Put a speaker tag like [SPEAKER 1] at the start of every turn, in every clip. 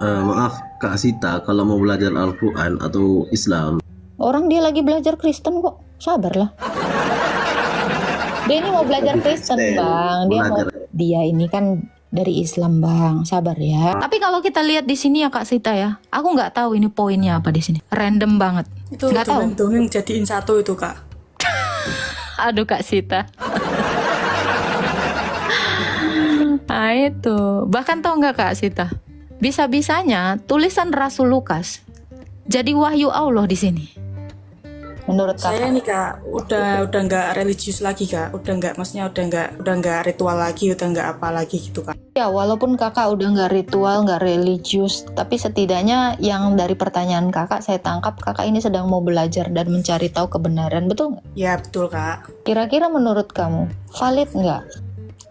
[SPEAKER 1] Maaf Kak Sita, kalau mau belajar Al-Quran atau Islam.
[SPEAKER 2] Orang dia lagi belajar Kristen kok. Sabarlah. Dia ini mau belajar Kristen, Bang. Dia ini kan dari Islam, Bang. Sabar ya. Tapi kalau kita lihat di sini ya Kak Sita ya, aku nggak tahu ini poinnya apa di sini. Random banget.
[SPEAKER 3] Itu
[SPEAKER 2] nggak tahu.
[SPEAKER 3] dongeng jadiin satu itu, Kak.
[SPEAKER 2] Aduh Kak Sita. Nah itu. Bahkan tahu nggak Kak Sita? Bisa-bisanya tulisan Rasul Lukas jadi wahyu Allah di sini. Menurut Kakak?
[SPEAKER 3] Saya nih Kak, udah nggak religius lagi Kak, maksudnya udah nggak ritual lagi, udah nggak apa lagi gitu Kak.
[SPEAKER 2] Ya walaupun Kakak udah nggak ritual, nggak religius, tapi setidaknya yang dari pertanyaan Kakak saya tangkap Kakak ini sedang mau belajar dan mencari tahu kebenaran, betul nggak?
[SPEAKER 3] Ya betul Kak.
[SPEAKER 2] Kira-kira menurut kamu valid nggak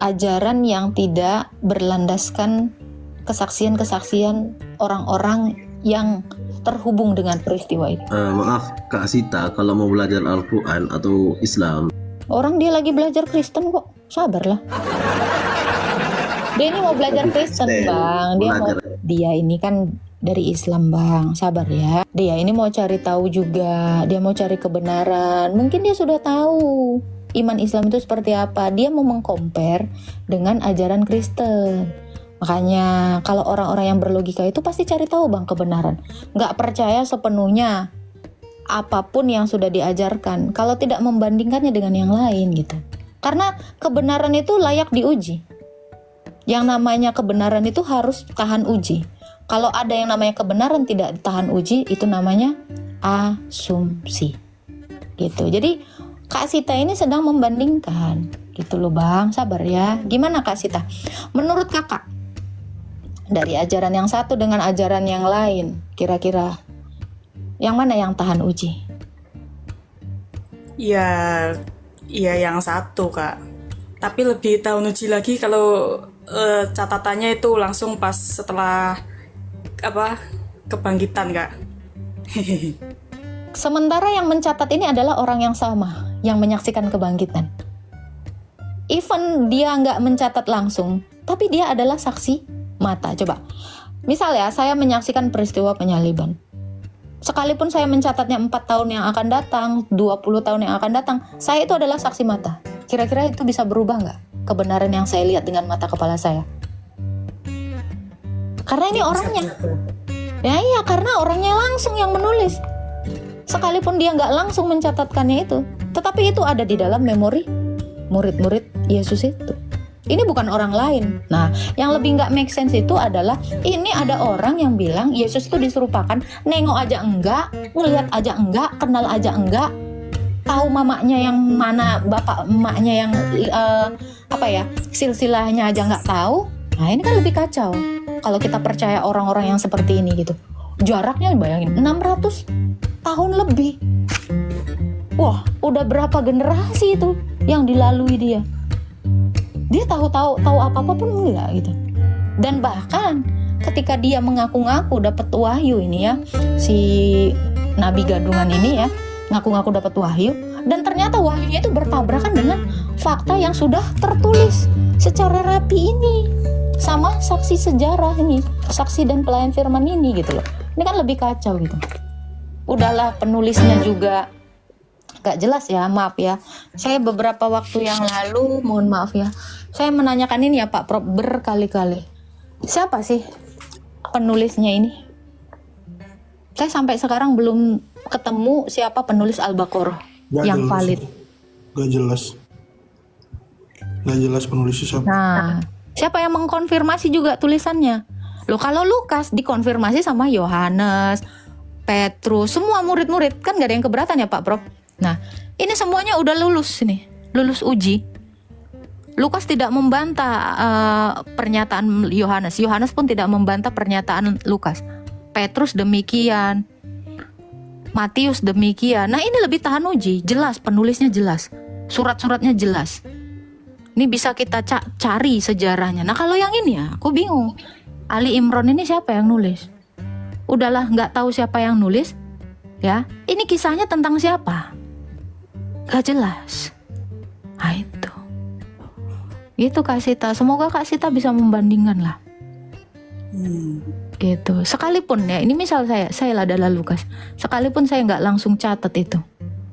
[SPEAKER 2] ajaran yang tidak berlandaskan kesaksian-kesaksian orang-orang yang terhubung dengan peristiwa itu?
[SPEAKER 1] Maaf Kak Sita, kalau mau belajar Al-Quran atau Islam.
[SPEAKER 2] Orang dia lagi belajar Kristen kok. Sabarlah. Dia ini mau belajar Kristen, Bang. Dia ini kan dari Islam, Bang. Sabar ya. Dia ini mau cari tahu juga. Dia mau cari kebenaran. Mungkin dia sudah tahu iman Islam itu seperti apa. Dia mau mengcompare dengan ajaran Kristen. Makanya kalau orang-orang yang berlogika itu pasti cari tahu Bang kebenaran. Nggak percaya sepenuhnya apapun yang sudah diajarkan kalau tidak membandingkannya dengan yang lain gitu. Karena kebenaran itu layak diuji. Yang namanya kebenaran itu harus tahan uji. Kalau ada yang namanya kebenaran tidak tahan uji, itu namanya asumsi. Gitu. Jadi Kak Sita ini sedang membandingkan. Gitu loh Bang, sabar ya. Gimana Kak Sita? Menurut Kakak, dari ajaran yang satu dengan ajaran yang lain, kira-kira yang mana yang tahan uji?
[SPEAKER 3] Ya yang satu Kak. Tapi lebih tahu uji lagi kalau catatannya itu langsung pas setelah kebangkitan Kak.
[SPEAKER 2] Sementara yang mencatat ini adalah orang yang sama, yang menyaksikan kebangkitan. Even dia nggak mencatat langsung, tapi dia adalah saksi mata. Coba, misal ya, saya menyaksikan peristiwa penyaliban. Sekalipun saya mencatatnya 4 tahun yang akan datang, 20 tahun yang akan datang, saya itu adalah saksi mata. Kira-kira itu bisa berubah nggak kebenaran yang saya lihat dengan mata kepala saya? Karena ini orangnya. Ya iya, karena orangnya langsung yang menulis. Sekalipun dia nggak langsung mencatatkannya itu, tetapi itu ada di dalam memori murid-murid Yesus itu. Ini bukan orang lain. Nah, yang lebih nggak make sense itu adalah ini ada orang yang bilang Yesus itu diserupakan, nengok aja enggak, ngelihat aja enggak, kenal aja enggak, tahu mamanya yang mana, bapak emaknya yang silsilahnya aja nggak tahu. Nah, ini kan lebih kacau. Kalau kita percaya orang-orang yang seperti ini gitu. Jaraknya bayangin 600 tahun lebih. Wah, udah berapa generasi itu yang dilalui dia. Dia tahu apa-apa pun enggak gitu. Dan bahkan ketika dia mengaku-ngaku dapat wahyu ini ya, si Nabi Gadungan ini ya, ngaku-ngaku dapat wahyu, dan ternyata wahyunya itu bertabrakan dengan fakta yang sudah tertulis secara rapi ini sama saksi sejarah ini, saksi dan pelayan firman ini gitu loh. Ini kan lebih kacau gitu. Udahlah, penulisnya juga gak jelas ya, maaf ya. Saya beberapa waktu yang lalu, mohon maaf ya, saya menanyakan ini ya Pak Prof berkali-kali. Siapa sih penulisnya ini? Saya sampai sekarang belum ketemu siapa penulis Al-Baqarah yang jelas, valid.
[SPEAKER 4] Gak jelas penulisnya siapa.
[SPEAKER 2] Nah, siapa yang mengkonfirmasi juga tulisannya? Loh, kalau Lukas dikonfirmasi sama Yohanes, Petrus, semua murid-murid, kan gak ada yang keberatan ya Pak Prof? Nah, ini semuanya udah lulus uji. Lukas tidak membantah pernyataan Yohanes. Yohanes pun tidak membantah pernyataan Lukas. Petrus demikian. Matius demikian. Nah, ini lebih tahan uji. Jelas, penulisnya jelas. Surat-suratnya jelas. Ini bisa kita cari sejarahnya. Nah, kalau yang ini ya, aku bingung. Ali Imran ini siapa yang nulis? Udahlah, nggak tahu siapa yang nulis. Ya, ini kisahnya tentang siapa? Gak jelas. Nah itu. Itu Kak Sita. Semoga Kak Sita bisa membandingkan lah. Gitu. Sekalipun ya, ini misal saya adalah Lukas, sekalipun saya nggak langsung catat itu,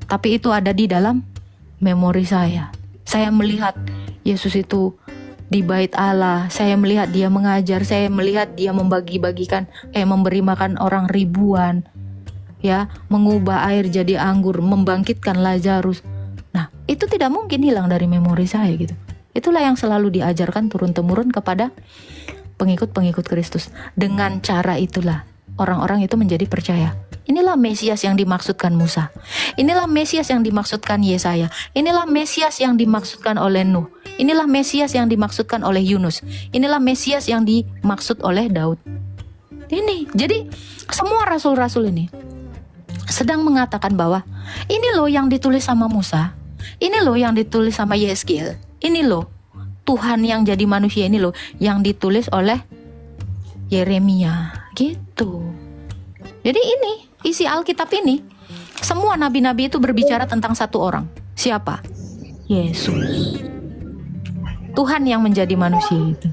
[SPEAKER 2] tapi itu ada di dalam memori saya. Saya melihat Yesus itu di bait Allah, saya melihat dia mengajar, saya melihat dia membagi-bagikan, memberi makan orang ribuan, ya, mengubah air jadi anggur, membangkitkan Lazarus. Nah, itu tidak mungkin hilang dari memori saya gitu. Itulah yang selalu diajarkan turun-temurun kepada pengikut-pengikut Kristus. Dengan cara itulah orang-orang itu menjadi percaya. Inilah Mesias yang dimaksudkan Musa. Inilah Mesias yang dimaksudkan Yesaya. Inilah Mesias yang dimaksudkan oleh Nuh. Inilah Mesias yang dimaksudkan oleh Yunus. Inilah Mesias yang dimaksud oleh Daud. Ini, jadi semua rasul-rasul ini sedang mengatakan bahwa ini loh yang ditulis sama Musa. Ini loh yang ditulis sama Yeskiel. Ini loh Tuhan yang jadi manusia, ini loh yang ditulis oleh Yeremia gitu. Jadi ini isi Alkitab ini, semua nabi-nabi itu berbicara tentang satu orang. Siapa? Yesus. Tuhan yang menjadi manusia itu.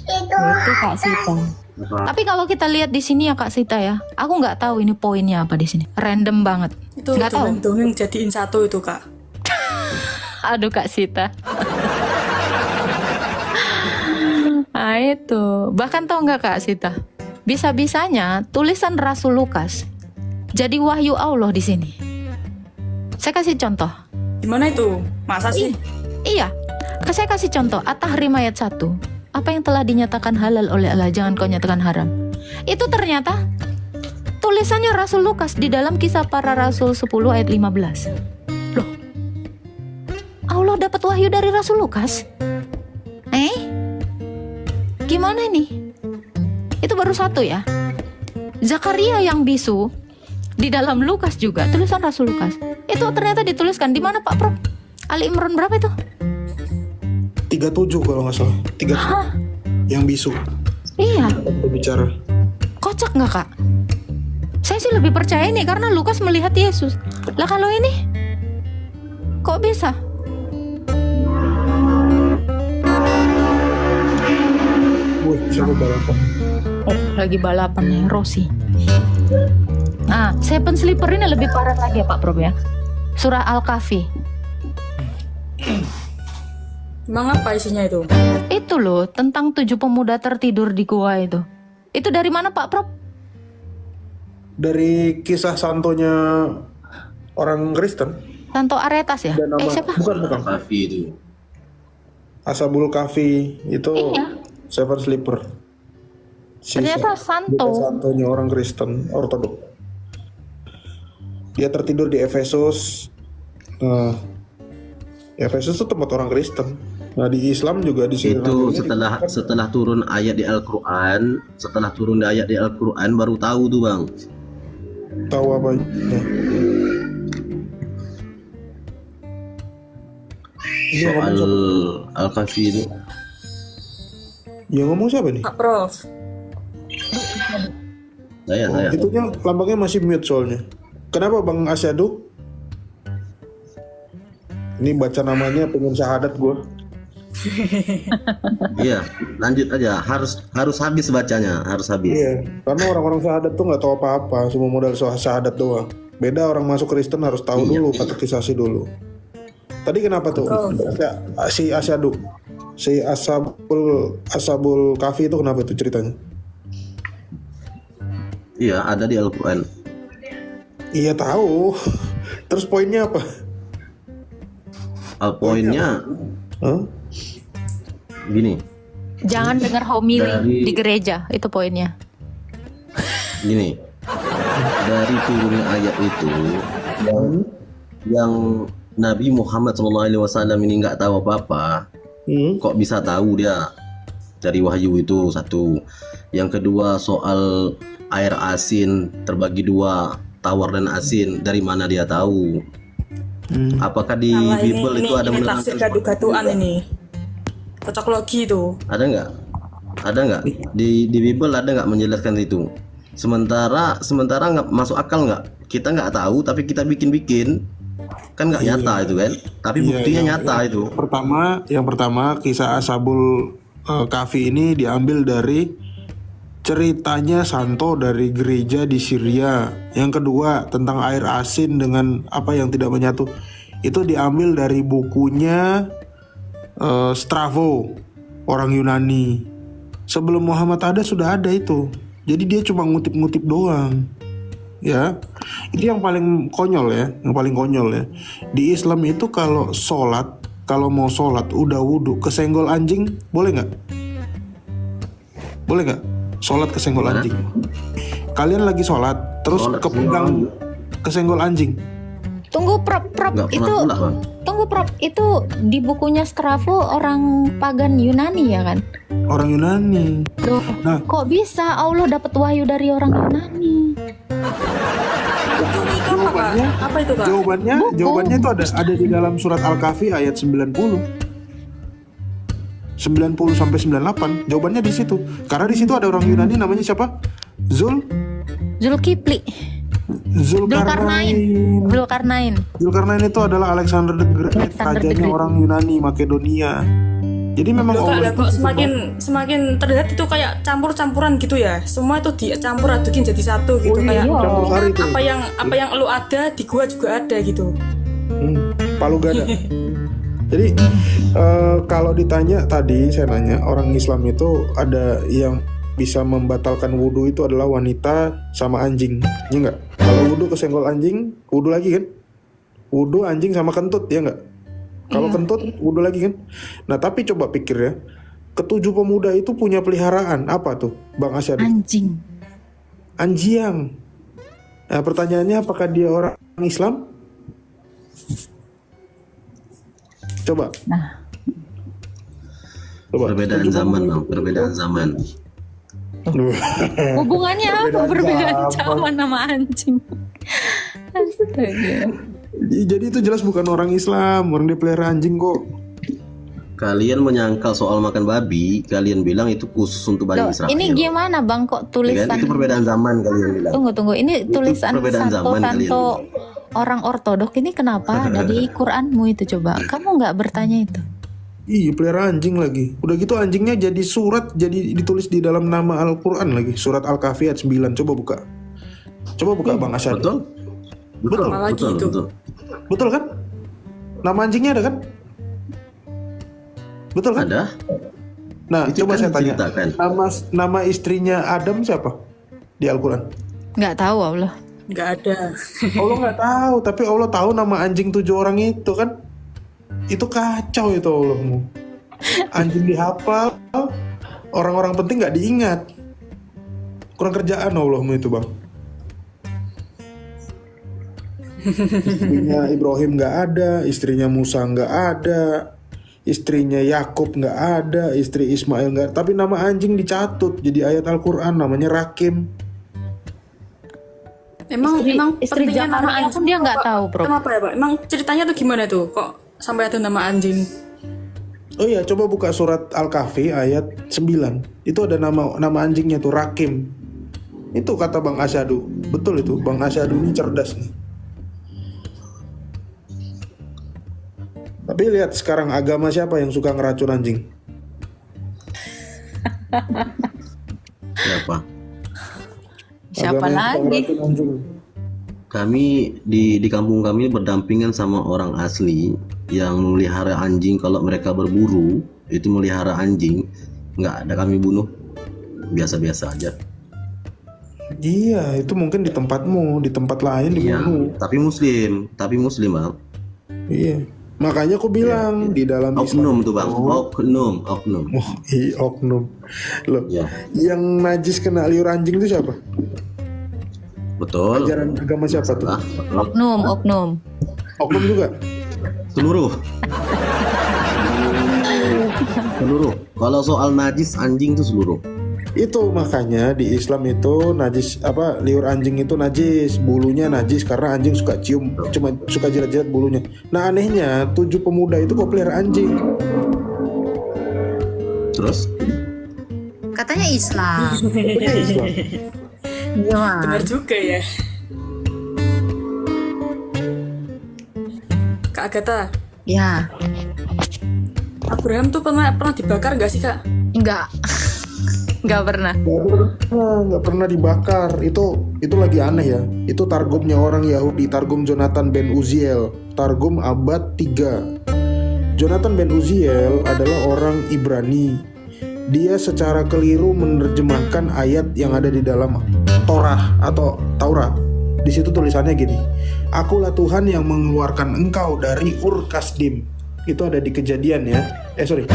[SPEAKER 2] Itu Kak Sita. Tapi kalau kita lihat di sini ya Kak Sita ya, aku nggak tahu ini poinnya apa di sini. Random banget.
[SPEAKER 3] Itu
[SPEAKER 2] Nggak tahu.
[SPEAKER 3] dongeng jadiin satu itu Kak.
[SPEAKER 2] Aduh Kak Sita. Nah itu, bahkan tau nggak Kak Sita? Bisa-bisanya tulisan Rasul Lukas jadi wahyu Allah di sini. Saya kasih contoh.
[SPEAKER 3] Gimana itu? Masa sih?
[SPEAKER 2] Iya, saya kasih contoh. At-Tahrim ayat 1. Apa yang telah dinyatakan halal oleh Allah, jangan kau nyatakan haram. Itu ternyata tulisannya Rasul Lukas di dalam Kisah Para Rasul 10 ayat 15. Loh, Allah dapat wahyu dari Rasul Lukas? Gimana nih? Itu baru satu ya. Zakaria yang bisu di dalam Lukas juga, tulisan Rasul Lukas. Itu ternyata dituliskan di mana Pak Prof? Ali Imran berapa itu?
[SPEAKER 4] 37 kalau nggak salah. 37.
[SPEAKER 2] Hah?
[SPEAKER 4] Yang bisu.
[SPEAKER 2] Iya.
[SPEAKER 4] Berbicara.
[SPEAKER 2] Kocak nggak Kak? Saya sih lebih percaya ini karena Lukas melihat Yesus. Lah kalau ini, kok bisa?
[SPEAKER 4] Wih, siapa balapan?
[SPEAKER 2] Oh, lagi balapan nih, Rossi. Nah, Seven Sleeper ini lebih parah lagi ya Pak Prof ya. Surah Al-Kahfi.
[SPEAKER 3] Emang apa isinya itu?
[SPEAKER 2] Itu loh, tentang 7 pemuda tertidur di gua itu. Itu dari mana Pak Prof?
[SPEAKER 4] Dari kisah santonya orang Kristen.
[SPEAKER 2] Santo Aretas ya?
[SPEAKER 4] Dan nama,
[SPEAKER 2] Siapa?
[SPEAKER 4] bukan.
[SPEAKER 1] Kafi itu.
[SPEAKER 4] Ashabul Kahfi itu
[SPEAKER 2] Iya.
[SPEAKER 4] Seven Sleeper.
[SPEAKER 2] Ternyata santo.
[SPEAKER 4] Santonya orang Kristen Ortodok. Dia tertidur di Efesus. Efesus itu tempat orang Kristen. Nah di Islam juga di sini.
[SPEAKER 1] Itu setelah turun ayat di Al-Quran, baru tahu tuh Bang.
[SPEAKER 4] Tahu apa? Nah.
[SPEAKER 1] Soal Al-Kahfi itu.
[SPEAKER 4] Yang ngomong siapa nih?
[SPEAKER 3] Pak Prof.
[SPEAKER 1] Saya.
[SPEAKER 4] Itunya lambangnya masih mute soalnya. Kenapa Bang Asyadu? Ini baca namanya pengen syahadat gue.
[SPEAKER 1] Iya, lanjut aja. Harus habis bacanya, harus habis.
[SPEAKER 4] Iya, karena orang-orang syahadat tuh nggak tahu apa-apa, cuma modal syahadat doang. Beda orang masuk Kristen harus tahu dulu, katekisasi dulu. Tadi kenapa tuh? Si Asyadu, si Ashabul Kahfi itu kenapa itu ceritanya?
[SPEAKER 1] Iya, ada di Al-Quran.
[SPEAKER 4] Iya tahu. Terus poinnya apa?
[SPEAKER 1] Poinnya
[SPEAKER 4] Hah?
[SPEAKER 1] gini.
[SPEAKER 2] Jangan dengar homili
[SPEAKER 1] Dari-
[SPEAKER 2] di gereja, itu poinnya.
[SPEAKER 1] Gini, dari turunnya ayat itu yang Nabi Muhammad SAW ini nggak tahu apa-apa, kok bisa tahu dia dari wahyu itu? Satu. Yang kedua soal air asin terbagi dua, tawar dan asin, dari mana dia tahu? Apakah di
[SPEAKER 3] Nah,
[SPEAKER 1] Bible itu ada
[SPEAKER 3] ini
[SPEAKER 1] menerangkan
[SPEAKER 3] tafsir gaduh-gaduhan ini. Cocok logi itu.
[SPEAKER 1] Ada nggak di Bible ada nggak menjelaskan itu? Sementara nggak masuk akal nggak? Kita nggak tahu tapi kita bikin kan nggak nyata itu kan? Tapi buktinya nyata itu.
[SPEAKER 4] Yang pertama kisah Ashabul Kahfi ini diambil dari ceritanya Santo dari gereja di Syria. Yang kedua tentang air asin dengan apa yang tidak menyatu. Itu diambil dari bukunya Strabo, orang Yunani. Sebelum Muhammad ada sudah ada itu. Jadi dia cuma ngutip-ngutip doang. Ya, itu yang paling konyol ya, Di Islam itu kalau mau sholat udah wudhu kesenggol anjing boleh nggak? Boleh nggak? Sholat kesenggol anjing. Kalian lagi sholat terus kepegang kesenggol anjing.
[SPEAKER 2] Tunggu Prop itu di bukunya Strabo orang pagan Yunani ya kan?
[SPEAKER 4] Orang Yunani.
[SPEAKER 2] Loh,
[SPEAKER 4] Nah.
[SPEAKER 2] kok bisa Allah dapat wahyu dari orang Yunani?
[SPEAKER 3] Itu apa, Kak? Apa itu, Kak?
[SPEAKER 4] Jawabannya itu ada di dalam surat Al-Kahfi ayat 90 sampai 98. Jawabannya di situ. Karena di situ ada orang Yunani namanya siapa?
[SPEAKER 2] Zulkifli.
[SPEAKER 4] Zulkarnain. Zulkarnain itu adalah Alexander the Great, rajanya orang Yunani Makedonia. Jadi memang
[SPEAKER 3] Loh, Kak,
[SPEAKER 4] Allah
[SPEAKER 3] kok semakin terlihat itu kayak campur-campuran gitu ya. Semua itu dicampur adukin jadi satu gitu. Kayak
[SPEAKER 4] campur sari itu.
[SPEAKER 3] apa yang lu ada di gua juga ada gitu.
[SPEAKER 4] Palu gada. Jadi kalau ditanya tadi saya nanya orang Islam itu ada yang bisa membatalkan wudhu itu adalah wanita sama anjing, ya enggak? Kalau wudhu kesenggol anjing, wudhu lagi kan? Wudhu anjing sama kentut, ya enggak? Kalau kentut, wudhu lagi kan? Nah tapi coba pikir ya, ketujuh pemuda itu punya peliharaan apa tuh, Bang Asyadi? Anjing. Nah pertanyaannya apakah dia orang Islam? Coba.
[SPEAKER 1] Perbedaan zaman.
[SPEAKER 2] Hubungannya apa perbedaan zaman sama anjing? Astaga.
[SPEAKER 4] Jadi itu jelas bukan orang Islam, orang dia pelihara anjing kok.
[SPEAKER 1] Kalian menyangkal soal makan babi, kalian bilang itu khusus untuk Bani Israel.
[SPEAKER 2] Ini gimana Bang kok
[SPEAKER 1] Ya
[SPEAKER 2] tulisan?
[SPEAKER 1] kan? Itu perbedaan zaman kalian bilang.
[SPEAKER 2] Tunggu, ini tulisan
[SPEAKER 1] perbedaan zaman kalian
[SPEAKER 2] Santo orang ortodok ini kenapa ada di Quranmu itu coba? Kamu nggak bertanya itu?
[SPEAKER 4] Iya pelihara anjing lagi. Udah gitu anjingnya jadi surat, jadi ditulis di dalam nama Al-Quran lagi. Surat Al-Kahfi ayat 9. Coba buka Bang Asyad.
[SPEAKER 1] Betul
[SPEAKER 4] Betul kan? Nama anjingnya ada kan? Betul kan?
[SPEAKER 1] Ada.
[SPEAKER 4] Nah
[SPEAKER 1] Itu
[SPEAKER 4] coba
[SPEAKER 1] kan
[SPEAKER 4] saya tanya,
[SPEAKER 1] diceritakan.
[SPEAKER 4] nama istrinya Adam siapa? Di Al-Quran.
[SPEAKER 2] Nggak tahu Allah.
[SPEAKER 3] Nggak ada.
[SPEAKER 4] Allah nggak tahu, tapi Allah tahu nama anjing 7 orang itu kan. Itu kacau itu Allahmu. Anjing dihafal, orang-orang penting nggak diingat. Kurang kerjaan Allahmu itu Bang. Istrinya Ibrahim nggak ada, istrinya Musa nggak ada, istrinya Yakub nggak ada, istri Ismail nggak. Tapi nama anjing dicatut jadi ayat Al-Quran namanya Rakim.
[SPEAKER 3] Emang
[SPEAKER 2] istri
[SPEAKER 3] pentingnya nama
[SPEAKER 2] Zakaria
[SPEAKER 3] anjing
[SPEAKER 2] pun dia nggak
[SPEAKER 3] apa?
[SPEAKER 2] tahu, Bro.
[SPEAKER 3] Kenapa ya, Pak? Emang ceritanya tuh gimana tuh? Kok sampai ada nama anjing?
[SPEAKER 4] Oh iya, coba buka surat Al-Kahfi ayat 9. Itu ada nama anjingnya tuh Rakim. Itu kata Bang Asyadu. Betul itu, Bang Asyadu ini cerdas nih. Tapi lihat sekarang agama siapa yang suka ngeracun anjing?
[SPEAKER 2] Siapa
[SPEAKER 4] Agama yang suka
[SPEAKER 2] lagi?
[SPEAKER 4] ngeracun anjing.
[SPEAKER 1] Kami di kampung kami berdampingan sama orang asli yang memelihara anjing. Kalau mereka berburu itu melihara anjing, nggak ada kami bunuh, biasa-biasa aja.
[SPEAKER 4] Iya, itu mungkin di tempatmu, di tempat lain
[SPEAKER 1] Iya,
[SPEAKER 4] dibunuh.
[SPEAKER 1] tapi muslim Bang.
[SPEAKER 4] Iya. Makanya aku bilang di dalam
[SPEAKER 1] Oknum
[SPEAKER 4] Islam
[SPEAKER 1] tuh Bang, oknum.
[SPEAKER 4] Oh, iya, oknum. Loh,
[SPEAKER 1] Ya,
[SPEAKER 4] yang najis kena liur anjing itu siapa?
[SPEAKER 1] betul.
[SPEAKER 4] Ajaran agama siapa tuh?
[SPEAKER 1] Ah,
[SPEAKER 2] Oknum.
[SPEAKER 4] Oknum juga.
[SPEAKER 1] seluruh. Kalau soal najis anjing tuh seluruh.
[SPEAKER 4] Itu makanya di Islam itu najis liur anjing itu najis, bulunya najis karena anjing suka cium, cuma suka jilat-jilat bulunya. Nah anehnya 7 pemuda itu kok pelihara anjing.
[SPEAKER 1] Terus
[SPEAKER 2] Katanya Islam.
[SPEAKER 4] Itu Islam.
[SPEAKER 2] Gimana?
[SPEAKER 3] Benar juga ya. Kak Agatha,
[SPEAKER 2] Ya,
[SPEAKER 3] Abraham tuh pernah dibakar nggak sih, Kak?
[SPEAKER 2] enggak. Nggak pernah.
[SPEAKER 4] Nggak pernah dibakar. Itu lagi aneh ya. Itu targumnya orang Yahudi, targum Jonathan ben Uziel, targum abad 3. Jonathan ben Uziel adalah orang Ibrani. Dia secara keliru menerjemahkan ayat yang ada di dalam Torah atau Taurat. Di situ tulisannya gini, Akulah Tuhan yang mengeluarkan engkau dari Ur Kasdim. Itu ada di Kejadian ya. Sorry.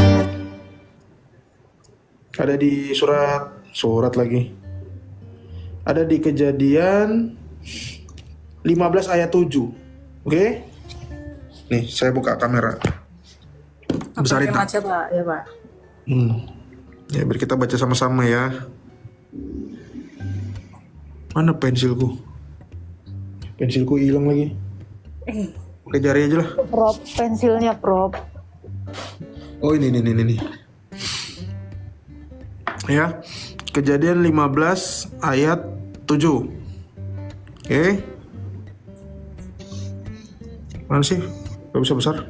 [SPEAKER 4] Ada di surat lagi. Ada di Kejadian 15 ayat 7. Oke? Nih, saya buka kamera. Besarin tak?
[SPEAKER 3] aja Pak, ya Pak.
[SPEAKER 4] Ya, biar kita baca sama-sama ya. Mana pensilku? Pensilku hilang lagi. Pakai jari aja lah.
[SPEAKER 2] Prop, pensilnya prop.
[SPEAKER 4] Oh ini. Ya, Kejadian 15 ayat 7. Oke. Mana sih? Gak bisa besar.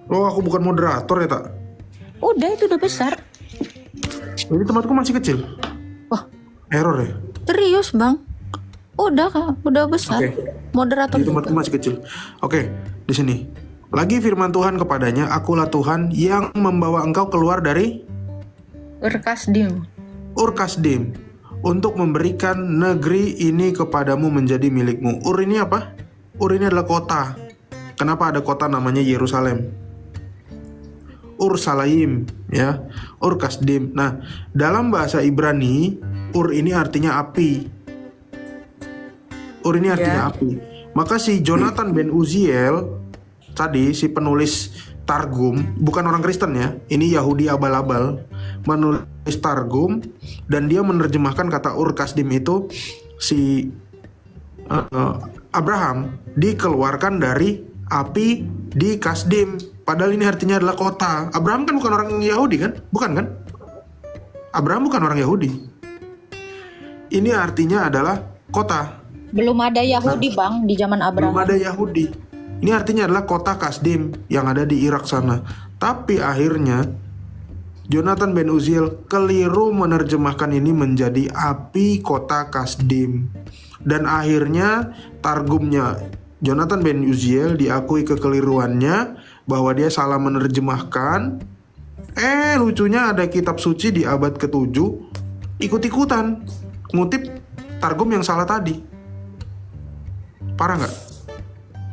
[SPEAKER 4] Oh, aku bukan moderator ya, tak?
[SPEAKER 2] Udah, itu udah besar.
[SPEAKER 4] Ini tempatku masih kecil.
[SPEAKER 2] Wah,
[SPEAKER 4] Error ya?
[SPEAKER 2] serius bang? Udah kak, udah besar.
[SPEAKER 4] Oke.
[SPEAKER 2] Moderator
[SPEAKER 4] Ini
[SPEAKER 2] juga.
[SPEAKER 4] tempatku masih kecil. Oke, di sini. Lagi firman Tuhan kepadanya, Akulah Tuhan yang membawa engkau keluar dari
[SPEAKER 2] Berkasdim.
[SPEAKER 4] Ur Kasdim untuk memberikan negeri ini kepadamu menjadi milikmu. Ur ini apa? Ur ini adalah kota. Kenapa ada kota namanya Yerusalem? Ur Salayim, ya. Ur Kasdim. Nah, dalam bahasa Ibrani, Ur ini artinya api. Ur ini artinya api. Maka si Jonathan ben Uziel tadi, si penulis Targum, bukan orang Kristen ya, ini Yahudi abal-abal, menulis Targum dan dia menerjemahkan kata Ur Kasdim itu si Abraham dikeluarkan dari api di Kasdim. Padahal ini artinya adalah kota. Abraham kan bukan orang Yahudi kan? Bukan kan? Abraham bukan orang Yahudi. Ini artinya adalah kota.
[SPEAKER 2] Belum ada Yahudi bang di zaman Abraham.
[SPEAKER 4] Belum ada Yahudi. Ini artinya adalah kota Kasdim yang ada di Irak sana. Tapi akhirnya Jonathan ben Uziel keliru menerjemahkan ini menjadi api kota Kasdim. Dan akhirnya targumnya Jonathan ben Uziel diakui kekeliruannya bahwa dia salah menerjemahkan. Lucunya ada kitab suci di abad ke-7 ikut-ikutan ngutip targum yang salah tadi. Parah nggak?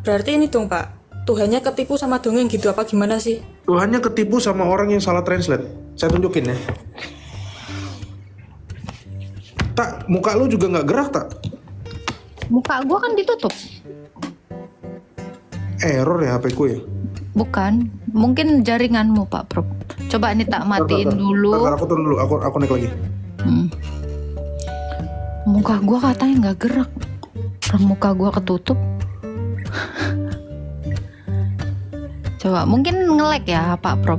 [SPEAKER 3] Berarti ini dong Pak, Tuhannya ketipu sama dongeng gitu apa gimana sih?
[SPEAKER 4] Tuhannya ketipu sama orang yang salah translate. Saya tunjukin ya. Tak, muka lu juga nggak gerak tak?
[SPEAKER 2] Muka gua kan ditutup.
[SPEAKER 4] Error ya HP ku ya.
[SPEAKER 2] Bukan, mungkin jaringanmu Pak Prof. Coba ini tak matiin dulu.
[SPEAKER 4] Bentar, aku turun dulu, aku naik lagi.
[SPEAKER 2] Muka gua katanya nggak gerak. Orang muka gua ketutup. Coba mungkin nge-lag ya Pak Prof.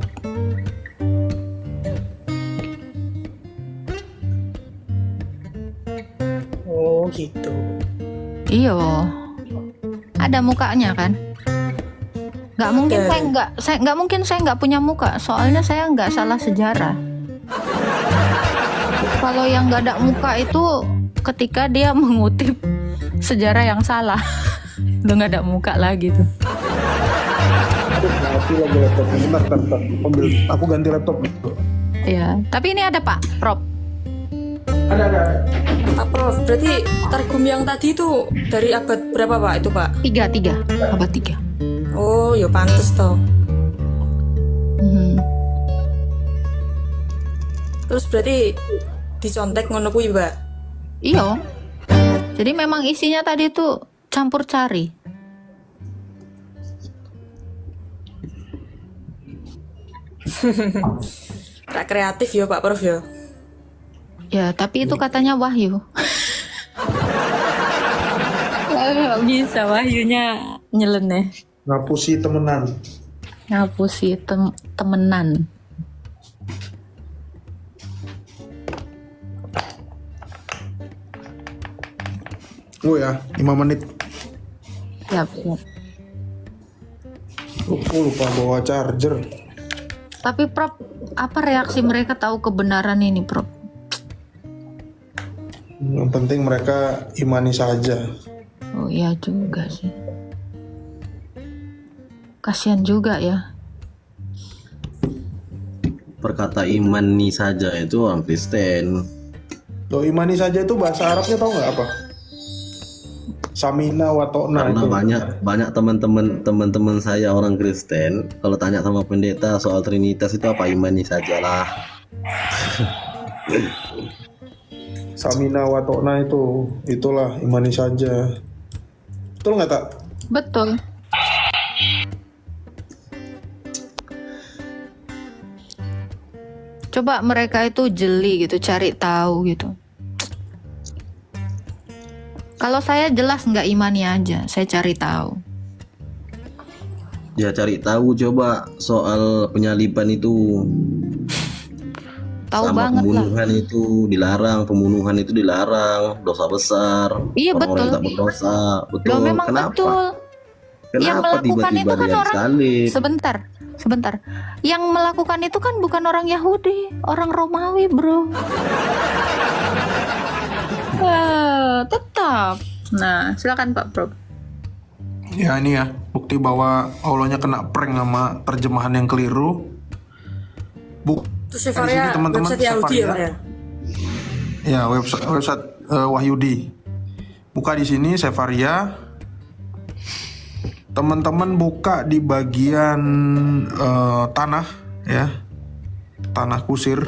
[SPEAKER 3] Oh gitu.
[SPEAKER 2] Iya, ada mukanya kan? Nggak mungkin saya nggak punya muka. Soalnya saya nggak salah sejarah. Kalau yang nggak ada muka itu ketika dia mengutip sejarah yang salah, udah nggak ada muka lagi tuh.
[SPEAKER 4] Mati lagi laptop. Bentar. Ambil, aku ganti laptop.
[SPEAKER 2] Ya, tapi ini ada Pak Prof.
[SPEAKER 4] Ada.
[SPEAKER 3] Pak Prof, berarti targum yang tadi itu dari abad berapa Pak itu Pak?
[SPEAKER 2] 3, abad 3.
[SPEAKER 3] Oh, ya pantes toh. Terus berarti dicontek ngono kuwi, Mbak?
[SPEAKER 2] Iya. Jadi memang isinya tadi tuh campur cari.
[SPEAKER 3] Tak kreatif ya Pak Prof ya.
[SPEAKER 2] Ya, tapi itu katanya wahyu. Nggak bisa wahyunya nyeleneh.
[SPEAKER 4] Ngapusi temenan.
[SPEAKER 2] Ngapusi temenan.
[SPEAKER 4] Oh ya, 5 menit.
[SPEAKER 2] Siap.
[SPEAKER 4] Aku lupa bawa charger.
[SPEAKER 2] Tapi Prof, apa reaksi mereka tahu kebenaran ini, Prof?
[SPEAKER 4] Yang penting mereka imani saja.
[SPEAKER 2] Oh iya juga sih. Kasihan juga ya.
[SPEAKER 1] Perkata imani saja itu orang Kristen.
[SPEAKER 4] Loh, imani saja itu bahasa Arabnya tahu nggak apa? Samina wa ta'na
[SPEAKER 1] Karena
[SPEAKER 4] itu.
[SPEAKER 1] banyak teman-teman saya orang Kristen, kalau tanya sama pendeta soal Trinitas itu apa imani sajalah.
[SPEAKER 4] Samina wa ta'na itulah imani saja. Betul nggak tak?
[SPEAKER 2] Betul. Coba mereka itu jeli gitu, cari tahu gitu. Kalau saya jelas nggak imani aja, saya cari tahu.
[SPEAKER 1] Ya cari tahu coba soal penyaliban itu.
[SPEAKER 2] Tahu
[SPEAKER 1] Sama
[SPEAKER 2] banget lah.
[SPEAKER 1] pembunuhan itu dilarang, dosa besar.
[SPEAKER 2] Iya,
[SPEAKER 1] Orang-orang
[SPEAKER 2] betul.
[SPEAKER 1] yang tak berdosa, betul.
[SPEAKER 2] Loh, memang
[SPEAKER 1] Kenapa?
[SPEAKER 2] betul. Yang
[SPEAKER 1] Kenapa
[SPEAKER 2] melakukan
[SPEAKER 1] tiba-tiba
[SPEAKER 2] itu kan
[SPEAKER 1] dia
[SPEAKER 2] orang
[SPEAKER 1] salib?
[SPEAKER 2] Sebentar. Yang melakukan itu kan bukan orang Yahudi, orang Romawi, bro. Tetap. Nah, silakan Pak Prof.
[SPEAKER 4] Ya ini ya bukti bahwa Allahnya kena prank sama terjemahan yang keliru.
[SPEAKER 3] Itu
[SPEAKER 4] Di sini
[SPEAKER 3] Sefaria
[SPEAKER 4] teman-teman,
[SPEAKER 3] website Yahudi ya, Pak, ya?
[SPEAKER 4] Ya website Wahyudi. Buka di sini Sefaria. Teman-teman buka di bagian tanah ya, tanah kusir.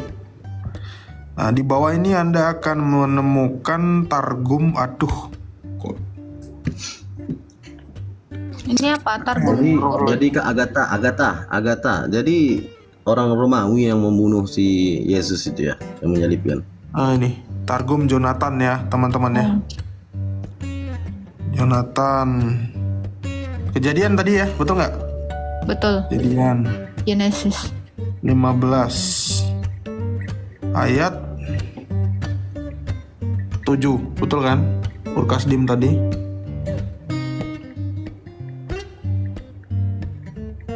[SPEAKER 4] Nah di bawah ini Anda akan menemukan Targum.
[SPEAKER 2] Ini apa? Targum.
[SPEAKER 1] Jadi Kak Agatha. Jadi orang Romawi yang membunuh si Yesus itu ya, yang menyalibkan.
[SPEAKER 4] Ini Targum Jonathan ya teman-teman ya. Jonathan. Kejadian tadi ya, betul nggak?
[SPEAKER 2] Betul.
[SPEAKER 4] Kejadian
[SPEAKER 2] Genesis.
[SPEAKER 4] 15 ayat 7, betul kan? Urkasdim tadi.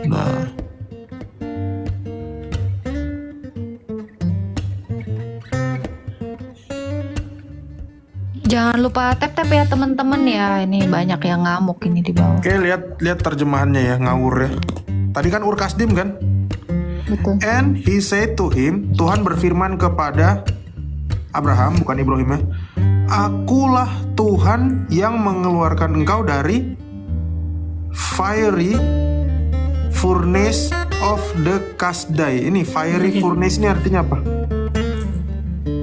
[SPEAKER 4] Nah,
[SPEAKER 2] Jangan lupa tap-tap ya teman-teman ya. Ini banyak yang ngamuk ini di bawah.
[SPEAKER 4] oke lihat terjemahannya ya, ngawur ya. Tadi kan Urkasdim kan?
[SPEAKER 2] Betul.
[SPEAKER 4] And he said to him, Tuhan berfirman kepada Abraham, bukan Ibrahim ya. Akulah Tuhan yang mengeluarkan engkau dari fiery furnace of the Kasdai. Ini fiery furnace ini artinya apa?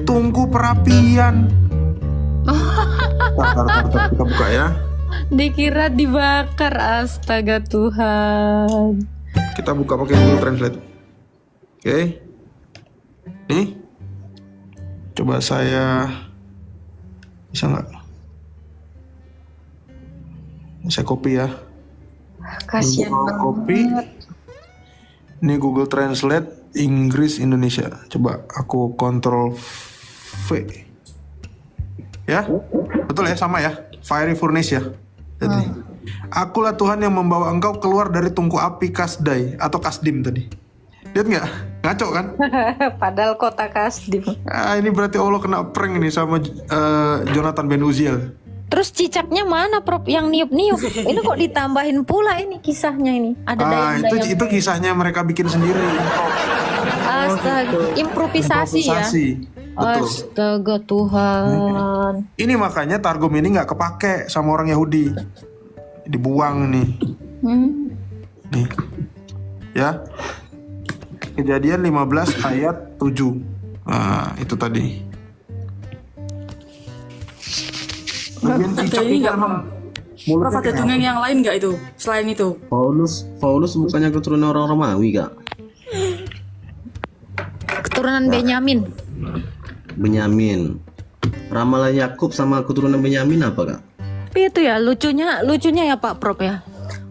[SPEAKER 4] Tungku perapian. Tar, kita buka ya.
[SPEAKER 2] Dikira dibakar, astaga Tuhan.
[SPEAKER 4] Kita buka pakai Google Translate. Oke. Nih. Coba saya bisa nggak? Saya copy ya.
[SPEAKER 2] Kasian
[SPEAKER 4] Google copy. Ini Google Translate Inggris Indonesia. Coba aku Ctrl V. Ya, betul ya, sama ya. Fiery furnace ya. Jadi, akulah Tuhan yang membawa engkau keluar dari tungku api Kasdai atau Kasdim tadi. Lihat nggak? Ngaco kan?
[SPEAKER 2] Padahal kota Kasdim.
[SPEAKER 4] Ini berarti Allah kena prank nih sama Jonathan Ben Uziel.
[SPEAKER 2] Terus cicaknya mana Prof yang niup-niup? Ini kok ditambahin pula ini kisahnya ini. Ada dayang-dayang.
[SPEAKER 4] Itu kisahnya mereka bikin sendiri.
[SPEAKER 2] Astaga, improvisasi ya.
[SPEAKER 4] Betul.
[SPEAKER 2] Astaga Tuhan.
[SPEAKER 4] Ini makanya Targum ini nggak kepake sama orang Yahudi. Dibuang nih. Nih. Ya. Kejadian 15 ayat 7. Nah, itu tadi. Bagian cicak
[SPEAKER 3] ini
[SPEAKER 4] itu
[SPEAKER 3] nggak,
[SPEAKER 4] emang
[SPEAKER 3] Prof, ada dongeng yang lain nggak itu selain itu?
[SPEAKER 1] Paulus bukannya keturunan orang Romawi Kak?
[SPEAKER 2] Keturunan Benyamin.
[SPEAKER 1] Ramalan Yakub sama keturunan Benyamin apa Kak?
[SPEAKER 2] Tapi itu ya lucunya ya Pak Prof ya.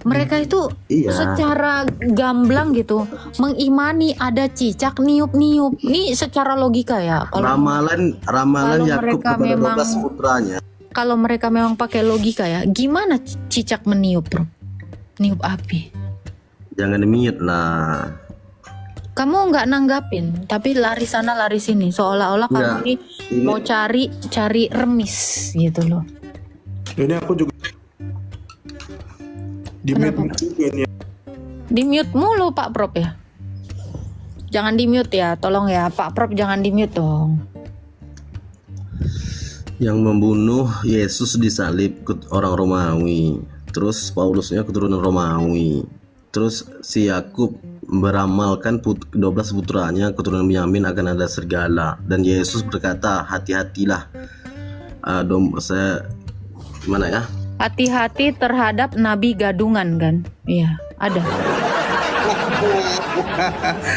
[SPEAKER 2] Mereka itu
[SPEAKER 1] Iya.
[SPEAKER 2] secara gamblang gitu mengimani ada cicak niup-niup. Ini secara logika ya.
[SPEAKER 1] Ramalan
[SPEAKER 2] kalau
[SPEAKER 1] Yakub
[SPEAKER 2] mereka
[SPEAKER 1] kepada
[SPEAKER 2] memang-
[SPEAKER 1] 12 putranya.
[SPEAKER 2] Kalau mereka memang pakai logika ya, gimana cicak meniup Prof? Niup api.
[SPEAKER 1] Jangan di-mute lah.
[SPEAKER 2] Kamu nggak nanggapin, tapi lari sana lari sini, seolah-olah kamu
[SPEAKER 1] Nggak.
[SPEAKER 2] ini mau cari remis gitu loh.
[SPEAKER 4] Ini aku juga di
[SPEAKER 2] Kenapa?
[SPEAKER 4] mute juga nih.
[SPEAKER 2] Di mute mulu Pak Prop ya. Jangan di mute ya, tolong ya Pak Prop, jangan di mute dong.
[SPEAKER 1] Yang membunuh Yesus disalib orang Romawi. Terus Paulusnya keturunan Romawi. Terus si Yakub beramalkan 12 putranya keturunan Benyamin akan ada serigala. Dan Yesus berkata, hati-hatilah. Saya gimana ya?
[SPEAKER 2] Hati-hati terhadap nabi gadungan kan? Iya, ada.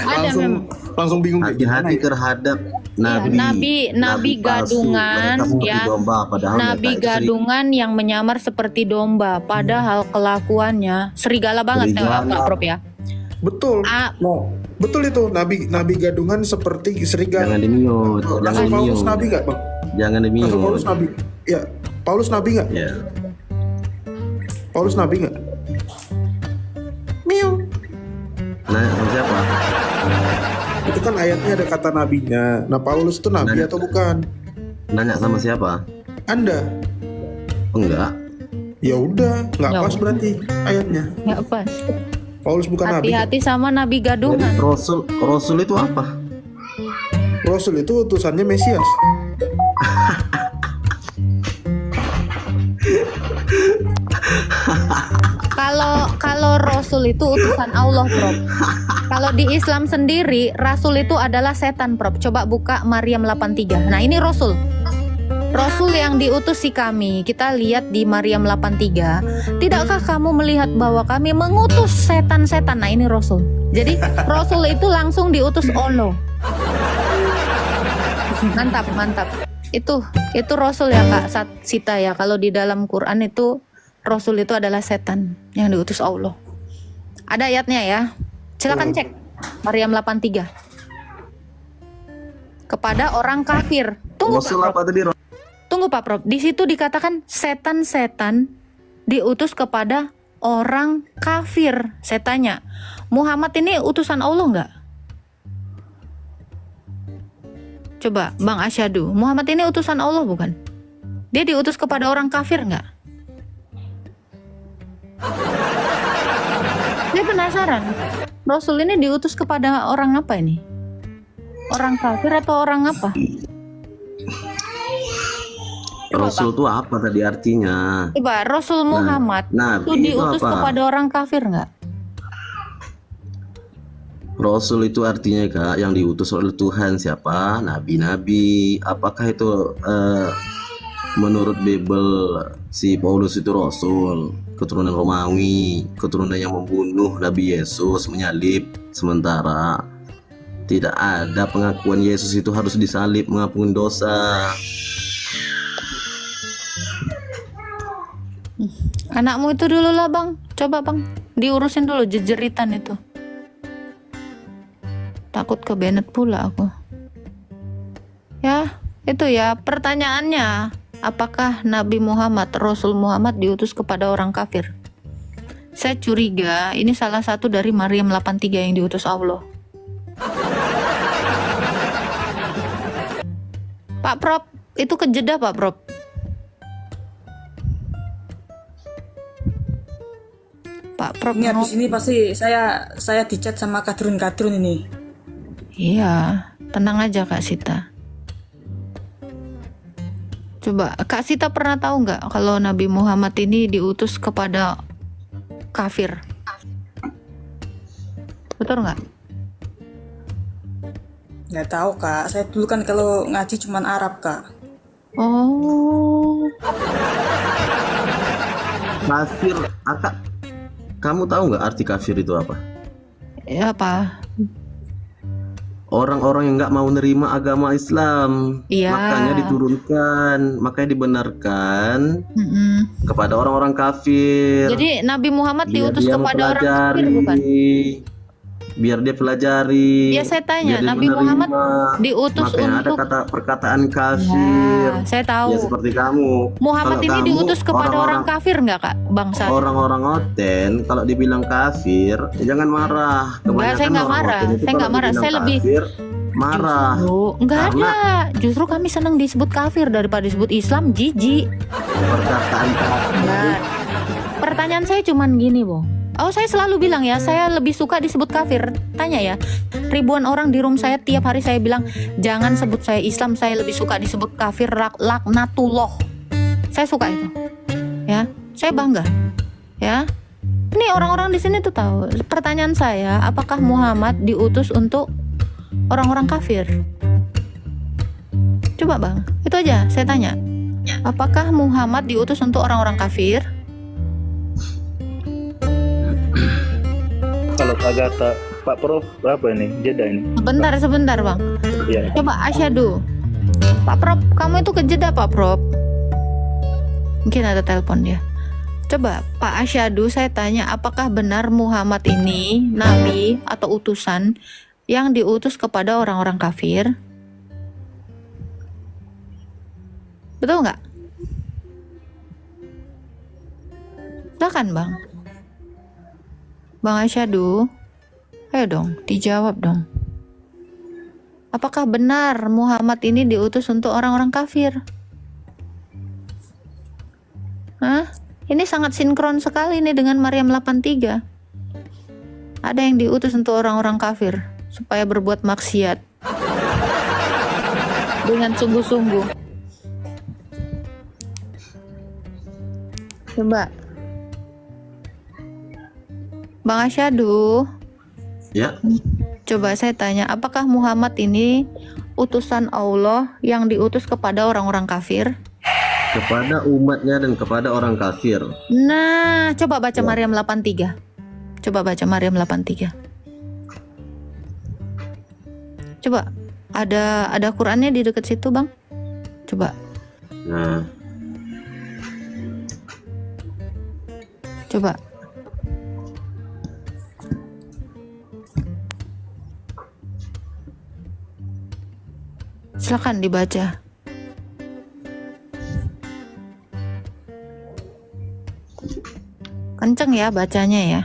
[SPEAKER 2] Ada memang.
[SPEAKER 4] langsung bingung kayak gimana
[SPEAKER 1] Hati-hati
[SPEAKER 4] ya?
[SPEAKER 1] terhadap
[SPEAKER 2] Nabi
[SPEAKER 1] palsu.
[SPEAKER 2] gadungan,
[SPEAKER 1] Mereka seperti
[SPEAKER 2] ya.
[SPEAKER 1] domba, padahal
[SPEAKER 2] Nabi
[SPEAKER 1] mereka itu
[SPEAKER 2] gadungan yang menyamar seperti domba, padahal kelakuannya serigala banget
[SPEAKER 1] Serigala.
[SPEAKER 2] Pak Prop ya.
[SPEAKER 4] Betul.
[SPEAKER 2] Ah.
[SPEAKER 4] No, betul itu nabi gadungan seperti serigala.
[SPEAKER 1] jangan di-mute, jangan
[SPEAKER 4] Rasul Paulus
[SPEAKER 1] di-mute.
[SPEAKER 4] nabi nggak bang?
[SPEAKER 1] Jangan
[SPEAKER 4] Rasul Paulus
[SPEAKER 1] di-mute.
[SPEAKER 4] nabi. Ya, Paulus nabi nggak?
[SPEAKER 1] Ya.
[SPEAKER 4] Paulus nabi nggak? Miu.
[SPEAKER 1] Nah, sama siapa?
[SPEAKER 4] Itu kan ayatnya ada kata nabinya. Nah, Paulus itu nabi
[SPEAKER 1] Nanya.
[SPEAKER 4] atau bukan?
[SPEAKER 1] Nanya sama siapa?
[SPEAKER 4] Anda.
[SPEAKER 1] Enggak.
[SPEAKER 4] Ya udah, nggak
[SPEAKER 2] Ya
[SPEAKER 4] pas
[SPEAKER 2] udah.
[SPEAKER 4] berarti ayatnya.
[SPEAKER 2] Nggak pas.
[SPEAKER 4] Paulus bukan nabi.
[SPEAKER 2] Hati-hati sama nabi
[SPEAKER 1] Jadi
[SPEAKER 2] gadungan.
[SPEAKER 1] Rasul itu apa?
[SPEAKER 4] Rasul itu utusannya Mesias.
[SPEAKER 2] Kalau Rasul itu utusan Allah, Bro. Kalau di Islam sendiri, Rasul itu adalah setan, Bro. Coba buka Maryam 83. Nah, ini Rasul. Rasul yang diutusi kami. Kita lihat di Maryam 83. Tidakkah kamu melihat bahwa kami mengutus setan-setan? Nah, ini Rasul. Jadi, Rasul itu langsung diutus Allah. Mantap, mantap. Itu Rasul ya, Kak Sita ya. Kalau di dalam Quran itu Rasul itu adalah setan yang diutus Allah. Ada ayatnya ya. Silakan cek Maryam 83. Kepada orang kafir. Tunggu
[SPEAKER 1] Rasul
[SPEAKER 2] Pak
[SPEAKER 1] apa
[SPEAKER 2] Prof.
[SPEAKER 1] tadi?
[SPEAKER 2] Tunggu Pak Prof. Di situ dikatakan setan-setan diutus kepada orang kafir. Saya tanya, Muhammad ini utusan Allah nggak? Coba Bang Asyadu, Muhammad ini utusan Allah bukan? Dia diutus kepada orang kafir nggak? Saya penasaran, Rasul ini diutus kepada orang apa ini? Orang kafir atau orang apa?
[SPEAKER 1] Rasul itu apa tadi artinya?
[SPEAKER 2] Coba Rasul Muhammad
[SPEAKER 1] Nabi
[SPEAKER 2] itu diutus
[SPEAKER 1] apa?
[SPEAKER 2] kepada orang kafir nggak?
[SPEAKER 1] Rasul itu artinya Kak yang diutus oleh Tuhan siapa? Nabi-nabi. Apakah itu menurut Bible si Paulus itu Rasul keturunan Romawi, keturunan yang membunuh Nabi Yesus, menyalib, sementara tidak ada pengakuan Yesus itu harus disalib mengampuni dosa.
[SPEAKER 2] Anakmu itu dulu lah Bang, coba Bang diurusin dulu jejeritan itu. Takut ke Bennett pula aku. Ya, itu ya pertanyaannya. Apakah Nabi Muhammad, Rasul Muhammad diutus kepada orang kafir? Saya curiga ini salah satu dari Maryam 83 yang diutus Allah. Pak Prop, itu kejeda Pak Prop. Pak Prop.
[SPEAKER 3] Ini habis ini pasti saya dicat sama kadrun-kadrun ini.
[SPEAKER 2] Iya, tenang aja Kak Sita. Coba, Kak Sita pernah tahu nggak kalau Nabi Muhammad ini diutus kepada kafir? Betul nggak?
[SPEAKER 3] Nggak tahu Kak, saya dulu kan kalau ngaji cuman Arab Kak.
[SPEAKER 2] Oh,
[SPEAKER 1] Kafir, Kak, kamu tahu nggak arti kafir itu apa?
[SPEAKER 2] ya apa?
[SPEAKER 1] Orang-orang yang nggak mau nerima agama Islam,
[SPEAKER 2] Iya.
[SPEAKER 1] makanya diturunkan, makanya dibenarkan
[SPEAKER 2] Mm-mm.
[SPEAKER 1] kepada orang-orang kafir.
[SPEAKER 2] Jadi Nabi Muhammad
[SPEAKER 1] Biar
[SPEAKER 2] diutus
[SPEAKER 1] dia
[SPEAKER 2] kepada orang kafir
[SPEAKER 1] mempelajari.
[SPEAKER 2] bukan?
[SPEAKER 1] biar dia pelajari.
[SPEAKER 2] Ya, saya tanya,
[SPEAKER 1] biar dia
[SPEAKER 2] Nabi
[SPEAKER 1] menerima.
[SPEAKER 2] Muhammad diutus
[SPEAKER 1] Makanya
[SPEAKER 2] untuk-
[SPEAKER 1] ada kata perkataan kafir.
[SPEAKER 2] Ya, saya tahu.
[SPEAKER 1] Ya seperti kamu.
[SPEAKER 2] Muhammad
[SPEAKER 1] Kalau
[SPEAKER 2] ini
[SPEAKER 1] kamu,
[SPEAKER 2] diutus kepada orang kafir nggak kak, bangsa?
[SPEAKER 1] Orang-orang oten kalau dibilang kafir, jangan marah.
[SPEAKER 2] Enggak, saya nggak
[SPEAKER 1] orang
[SPEAKER 2] marah.
[SPEAKER 1] Oten itu
[SPEAKER 2] Saya nggak
[SPEAKER 1] kalau
[SPEAKER 2] marah.
[SPEAKER 1] dibilang
[SPEAKER 2] Saya lebih-
[SPEAKER 1] kafir, marah.
[SPEAKER 2] Enggak
[SPEAKER 1] Karena-
[SPEAKER 2] ada. Justru kami senang disebut kafir daripada disebut Islam, jijik.
[SPEAKER 1] Perkataan kafir.
[SPEAKER 2] Nah, pertanyaan saya cuman gini, Bang. Oh, saya selalu bilang ya, saya lebih suka disebut kafir. Tanya ya, ribuan orang di room saya tiap hari saya bilang, jangan sebut saya Islam, saya lebih suka disebut kafir, laknatullah. Saya suka itu. Ya, saya bangga. Ya. Ini orang-orang di sini tuh tahu. Pertanyaan saya, apakah Muhammad diutus untuk orang-orang kafir? Coba Bang, itu aja saya tanya. Apakah Muhammad diutus untuk orang-orang kafir?
[SPEAKER 5] Kalau kata Pak Prof berapa ini? Jeda ini.
[SPEAKER 2] Sebentar Bang.
[SPEAKER 5] Iya.
[SPEAKER 2] Coba asyhadu. Pak Prof, kamu itu kejeda Pak Prof. Mungkin ada telepon dia. Coba Pak asyhadu, saya tanya, apakah benar Muhammad ini nabi atau utusan yang diutus kepada orang-orang kafir? Betul nggak? Silakan Bang. Bang asyhadu. Ayo dong, dijawab dong. Apakah benar Muhammad ini diutus untuk orang-orang kafir? Hah? Ini sangat sinkron sekali nih dengan Maryam 83. Ada yang diutus untuk orang-orang kafir supaya berbuat maksiat dengan sungguh-sungguh. Coba Bang Asyadu,
[SPEAKER 1] Ya,
[SPEAKER 2] coba saya tanya, apakah Muhammad ini utusan Allah yang diutus kepada orang-orang kafir?
[SPEAKER 1] kepada umatnya dan kepada orang kafir.
[SPEAKER 2] Nah, coba baca Maryam 83. Coba baca Maryam 83. Coba, ada Qurannya di dekat situ, Bang? Coba.
[SPEAKER 1] Nah,
[SPEAKER 2] Coba. Silakan dibaca. Kenceng ya bacanya ya.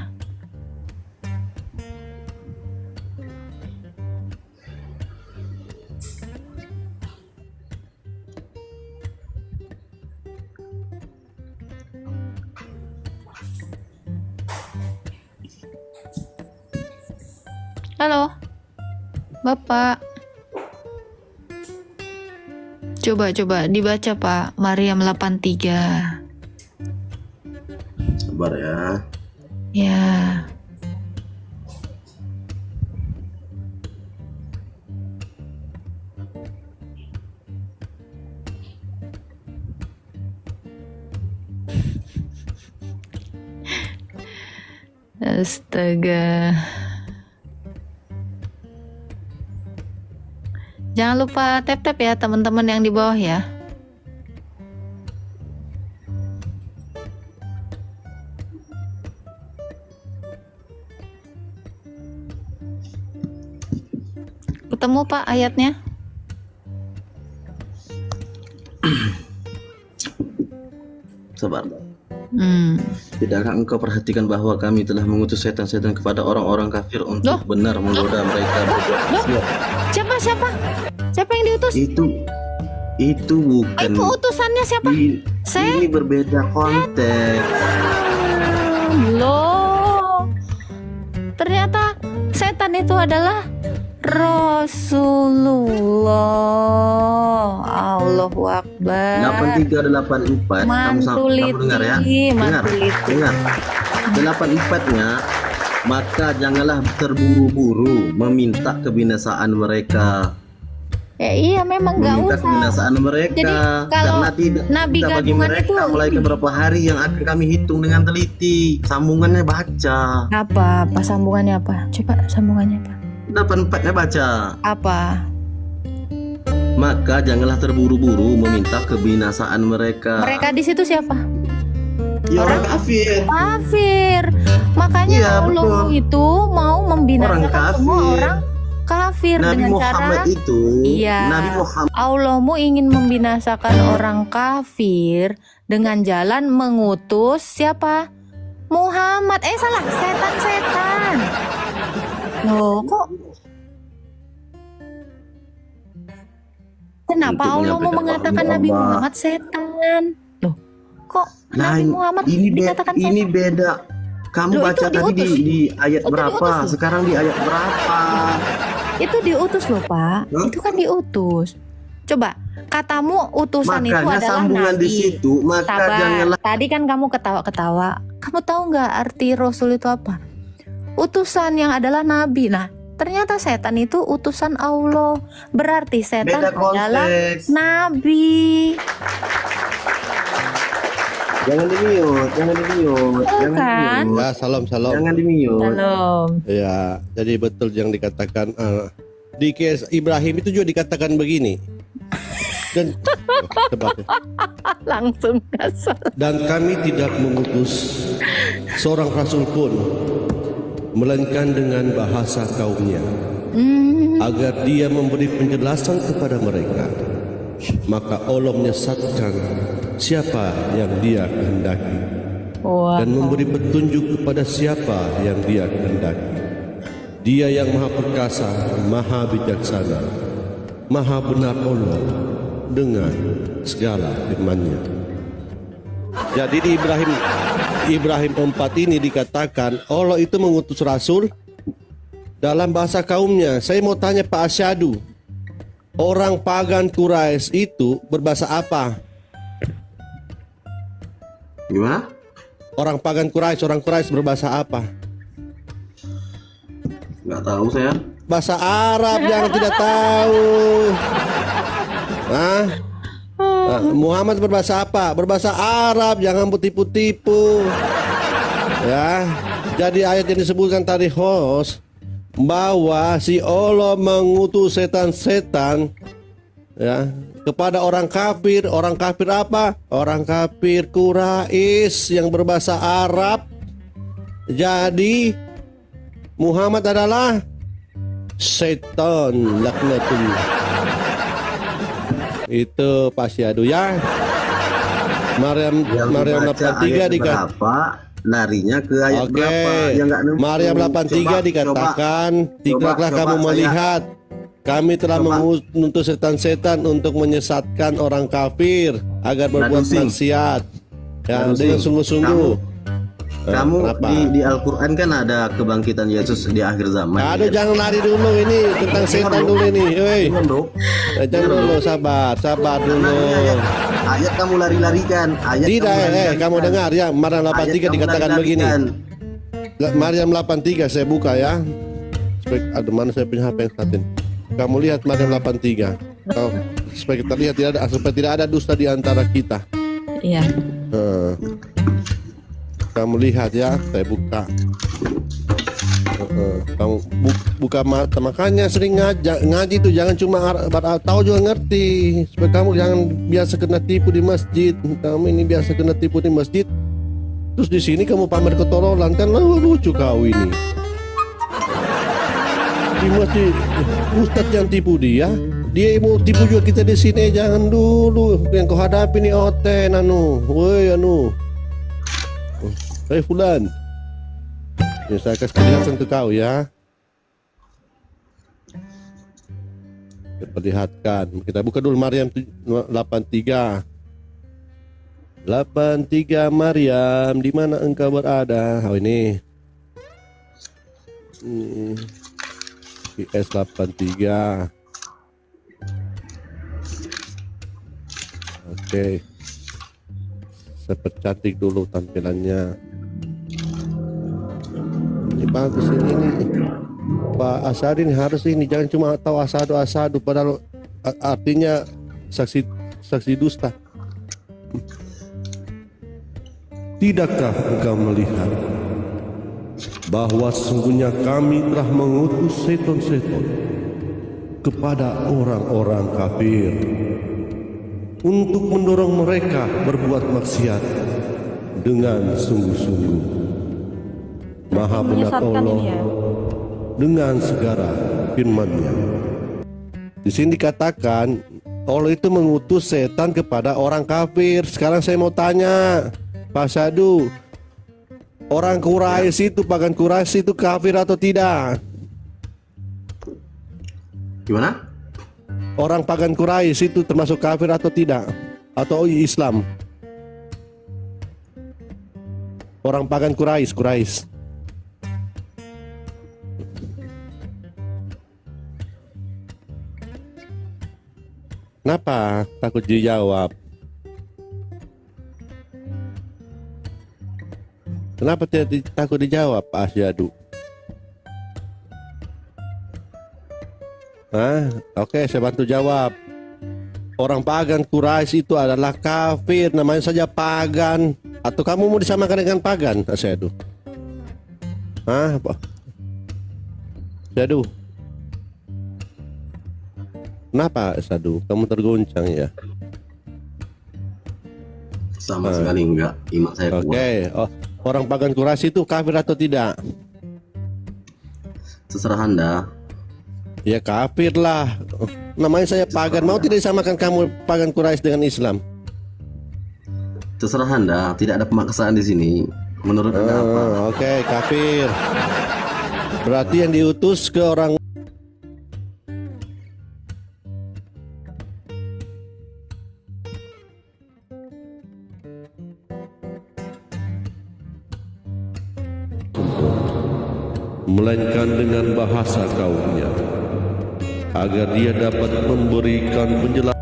[SPEAKER 2] Halo, Bapak. Coba dibaca Pak, Maryam 83.
[SPEAKER 1] sabar ya.
[SPEAKER 2] Ya. Astaga. Jangan lupa tap-tap ya teman-teman yang di bawah ya. Ketemu Pak ayatnya?
[SPEAKER 1] Sabar.
[SPEAKER 2] Hmm.
[SPEAKER 1] Tidakkah engkau perhatikan bahwa kami telah mengutus setan-setan kepada orang-orang kafir untuk
[SPEAKER 2] Loh?
[SPEAKER 1] benar menggoda mereka berbuat maksiat?
[SPEAKER 2] Siapa yang diutus?
[SPEAKER 1] Itu bukan.
[SPEAKER 2] Itu utusannya siapa? Saya?
[SPEAKER 1] Ini berbeda konteks.
[SPEAKER 2] Loh, ternyata setan itu adalah Rasulullah. Allahu Akbar.
[SPEAKER 1] 8384 kamu dengar ya. Dengar. 84-nya, maka janganlah terburu-buru meminta kebinasaan mereka.
[SPEAKER 2] Ya iya memang nggak
[SPEAKER 1] Meminta
[SPEAKER 2] usah.
[SPEAKER 1] kebinasaan mereka.
[SPEAKER 2] Jadi, kalau
[SPEAKER 1] karena tidak
[SPEAKER 2] Nabi
[SPEAKER 1] kita bagi
[SPEAKER 2] gadungan
[SPEAKER 1] mereka
[SPEAKER 2] itu-
[SPEAKER 1] mulai beberapa hari yang akan kami hitung dengan teliti. Sambungannya baca.
[SPEAKER 2] Apa sambungannya apa? Coba sambungannya apa?
[SPEAKER 1] 84-nya baca.
[SPEAKER 2] Apa?
[SPEAKER 1] Maka janganlah terburu-buru meminta kebinasaan mereka.
[SPEAKER 2] Mereka di situ siapa?
[SPEAKER 1] Ya orang kafir.
[SPEAKER 2] Kafir. Makanya
[SPEAKER 1] Iya,
[SPEAKER 2] Allahmu
[SPEAKER 1] betul.
[SPEAKER 2] itu mau membinasakan
[SPEAKER 1] Orang
[SPEAKER 2] semua
[SPEAKER 1] kafir.
[SPEAKER 2] orang kafir
[SPEAKER 1] Nabi
[SPEAKER 2] dengan
[SPEAKER 1] Muhammad
[SPEAKER 2] cara
[SPEAKER 1] itu,
[SPEAKER 2] Iya.
[SPEAKER 1] Nabi Muhammad
[SPEAKER 2] Allahmu ingin membinasakan orang kafir dengan jalan mengutus siapa? Muhammad. Salah, setan-setan. Loh, kok kenapa
[SPEAKER 1] Untuk
[SPEAKER 2] Allah mau
[SPEAKER 1] menyampaikan
[SPEAKER 2] mengatakan
[SPEAKER 1] wahyu
[SPEAKER 2] Nabi
[SPEAKER 1] Allah.
[SPEAKER 2] Muhammad setan? Loh, kok
[SPEAKER 1] Nah,
[SPEAKER 2] Nabi Muhammad dikatakan setan?
[SPEAKER 1] ini beda. Kamu
[SPEAKER 2] Loh,
[SPEAKER 1] baca
[SPEAKER 2] itu
[SPEAKER 1] tadi
[SPEAKER 2] diutus.
[SPEAKER 1] di ayat
[SPEAKER 2] Itu
[SPEAKER 1] berapa?
[SPEAKER 2] diutus loh.
[SPEAKER 1] Sekarang di ayat berapa?
[SPEAKER 2] Itu diutus loh, Pak.
[SPEAKER 1] Hah?
[SPEAKER 2] Itu kan diutus. Coba, katamu utusan itu
[SPEAKER 1] Makanya
[SPEAKER 2] adalah
[SPEAKER 1] sambungan
[SPEAKER 2] Nabi.
[SPEAKER 1] di situ, maka
[SPEAKER 2] Sabar.
[SPEAKER 1] janganlah
[SPEAKER 2] Tadi kan kamu ketawa-ketawa. Kamu tahu nggak arti Rasul itu apa? Utusan yang adalah Nabi. Nah, ternyata setan itu utusan Allah. Berarti setan
[SPEAKER 1] beda
[SPEAKER 2] adalah
[SPEAKER 1] konteks.
[SPEAKER 2] Nabi.
[SPEAKER 1] Jangan di-mute, jangan di-mute, jangan
[SPEAKER 2] Kan?
[SPEAKER 1] di-mute.
[SPEAKER 6] Ya, salam.
[SPEAKER 1] Jangan di-mute.
[SPEAKER 2] Salam.
[SPEAKER 6] Ya, jadi betul yang dikatakan di kes Ibrahim itu juga dikatakan begini. Dan
[SPEAKER 2] Langsung kasar.
[SPEAKER 6] dan kami tidak mengutus seorang rasul pun melainkan dengan bahasa kaumnya agar dia memberi penjelasan kepada mereka. Maka Allah menyesatkan siapa yang dia kehendaki
[SPEAKER 2] Wah.
[SPEAKER 6] dan memberi petunjuk kepada siapa yang dia kehendaki. Dia yang maha perkasa, maha bijaksana, maha benar Allah dengan segala firman-Nya. Jadi di Ibrahim 4 ini dikatakan Allah itu mengutus rasul dalam bahasa kaumnya. Saya mau tanya Pak Asyadu, orang pagan Quraisy itu berbahasa apa?
[SPEAKER 1] Gimana?
[SPEAKER 6] Orang pagan Quraisy, orang Quraisy berbahasa apa?
[SPEAKER 1] Nggak tahu saya.
[SPEAKER 6] Bahasa Arab, jangan tidak tahu. Hah? Muhammad berbahasa apa? Berbahasa Arab, jangan tipu-tipu. Ya. Jadi ayat yang disebutkan tadi host bahwa si Allah mengutus setan-setan ya kepada orang kafir apa? Orang kafir Quraisy yang berbahasa Arab. Jadi Muhammad adalah setan laknatullah. Itu Pak Syadu ya. Maryam
[SPEAKER 1] Baca
[SPEAKER 6] 83
[SPEAKER 1] ayat
[SPEAKER 6] dikatakan.
[SPEAKER 1] berapa, larinya ke ayat
[SPEAKER 6] Oke.
[SPEAKER 1] berapa? Yang nggak nemu.
[SPEAKER 6] Maryam 83
[SPEAKER 1] Coba,
[SPEAKER 6] dikatakan, tidaklah
[SPEAKER 1] coba
[SPEAKER 6] kamu
[SPEAKER 1] saya-
[SPEAKER 6] melihat kami telah
[SPEAKER 1] Coba.
[SPEAKER 6] mengutus setan-setan untuk menyesatkan orang kafir agar berbuat
[SPEAKER 1] Nadusing.
[SPEAKER 6] maksiat. Ya,
[SPEAKER 1] Nadusing.
[SPEAKER 6] dengan sungguh-sungguh.
[SPEAKER 1] Kamu
[SPEAKER 6] Kenapa?
[SPEAKER 1] di Al-Quran kan ada kebangkitan Yesus di akhir zaman.
[SPEAKER 6] Aduh,
[SPEAKER 1] ya?
[SPEAKER 6] jangan lari dulu ini tentang setan dulu ini. Woi.
[SPEAKER 1] Jangan, bro.
[SPEAKER 6] Jangan dulu, sabar dulu.
[SPEAKER 1] Ayat kamu lari-larikan. Ayat
[SPEAKER 6] Tidak,
[SPEAKER 1] lari-larikan.
[SPEAKER 6] kamu dengar ya, Maryam 83
[SPEAKER 1] Ayat kamu
[SPEAKER 6] dikatakan begini.
[SPEAKER 1] lari-larikan.
[SPEAKER 6] Maryam 83 saya buka ya. Aduh, mana saya punya HP yang satu ini. Kamu lihat Maryam 83. Supaya kita lihat supaya tidak ada dusta di antara kita.
[SPEAKER 2] Iya.
[SPEAKER 6] Kamu lihat ya, saya buka. Kamu buka mata, makanya sering ngaji itu jangan cuma tahu juga ngerti. Supaya kamu jangan biasa kena tipu di masjid. Kamu ini biasa kena tipu di masjid. Terus di sini kamu pamer ketololan kan lucu kau ini. Di masjid Ustadz yang tipu dia mau tipu juga kita di sini. Jangan dulu yang kau hadapi nih Oten woi hei Fulan, ya, saya kasih kelihatan ke kau ya. Perlihatkan. Kita buka dulu Maryam 83. 83 Maryam, di mana engkau berada? Oh ini. PS 83. Oke. Saya percantik dulu tampilannya. Ini bagus ini Pak Asadi ini harus ini, jangan cuma tahu asadu padahal artinya saksi dusta. Tidakkah engkau melihat bahwa sesungguhnya kami telah mengutus seton-seton kepada orang-orang kafir untuk mendorong mereka berbuat maksiat dengan sungguh-sungguh. Maha benar
[SPEAKER 2] Menyesatkan
[SPEAKER 6] Allah
[SPEAKER 2] ini ya.
[SPEAKER 6] dengan segala firman-Nya. Di sini dikatakan Allah itu mengutus setan kepada orang kafir. Sekarang saya mau tanya, Pak Sadu, orang Quraisy itu, pagan Quraisy itu kafir atau tidak?
[SPEAKER 1] Gimana?
[SPEAKER 6] Orang pagan Quraisy itu termasuk kafir atau tidak? Atau Islam? Orang pagan Quraisy. Kenapa takut dijawab? Kenapa tidak takut dijawab, Pak Asyadu? Oke, saya bantu jawab. Orang pagan Quraisy itu adalah kafir, namanya saja pagan. Atau kamu mau disamakan dengan pagan, Asyadu? Apa? Asyadu? Kenapa, Asyadu? Kamu tergoncang ya?
[SPEAKER 1] Sama sekali enggak. Iman saya kuat.
[SPEAKER 6] Oke, orang pagan Quraisy itu kafir atau tidak?
[SPEAKER 1] Terserah Anda.
[SPEAKER 6] Ya kafir lah. Namanya saya pagan. Mau tidak disamakan kamu pagan Quraisy dengan Islam?
[SPEAKER 1] Terserah Anda. Tidak ada pemaksaan di sini. Menurut Anda apa?
[SPEAKER 6] Oke, kafir. Berarti yang diutus ke orang melainkan dengan bahasa kaumnya, agar dia dapat memberikan penjelasan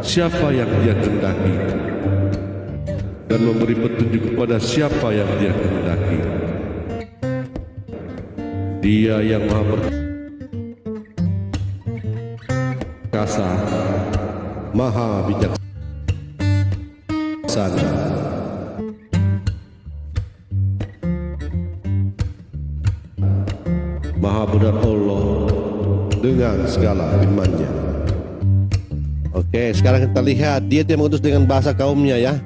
[SPEAKER 6] siapa yang dia kehendaki dan memberi petunjuk kepada siapa yang dia kehendaki. Dia yang maha perkasa, maha bijaksana, maha benar Allah dengan segala firman-Nya. Oke, sekarang kita lihat dia mengutus dengan bahasa kaumnya ya.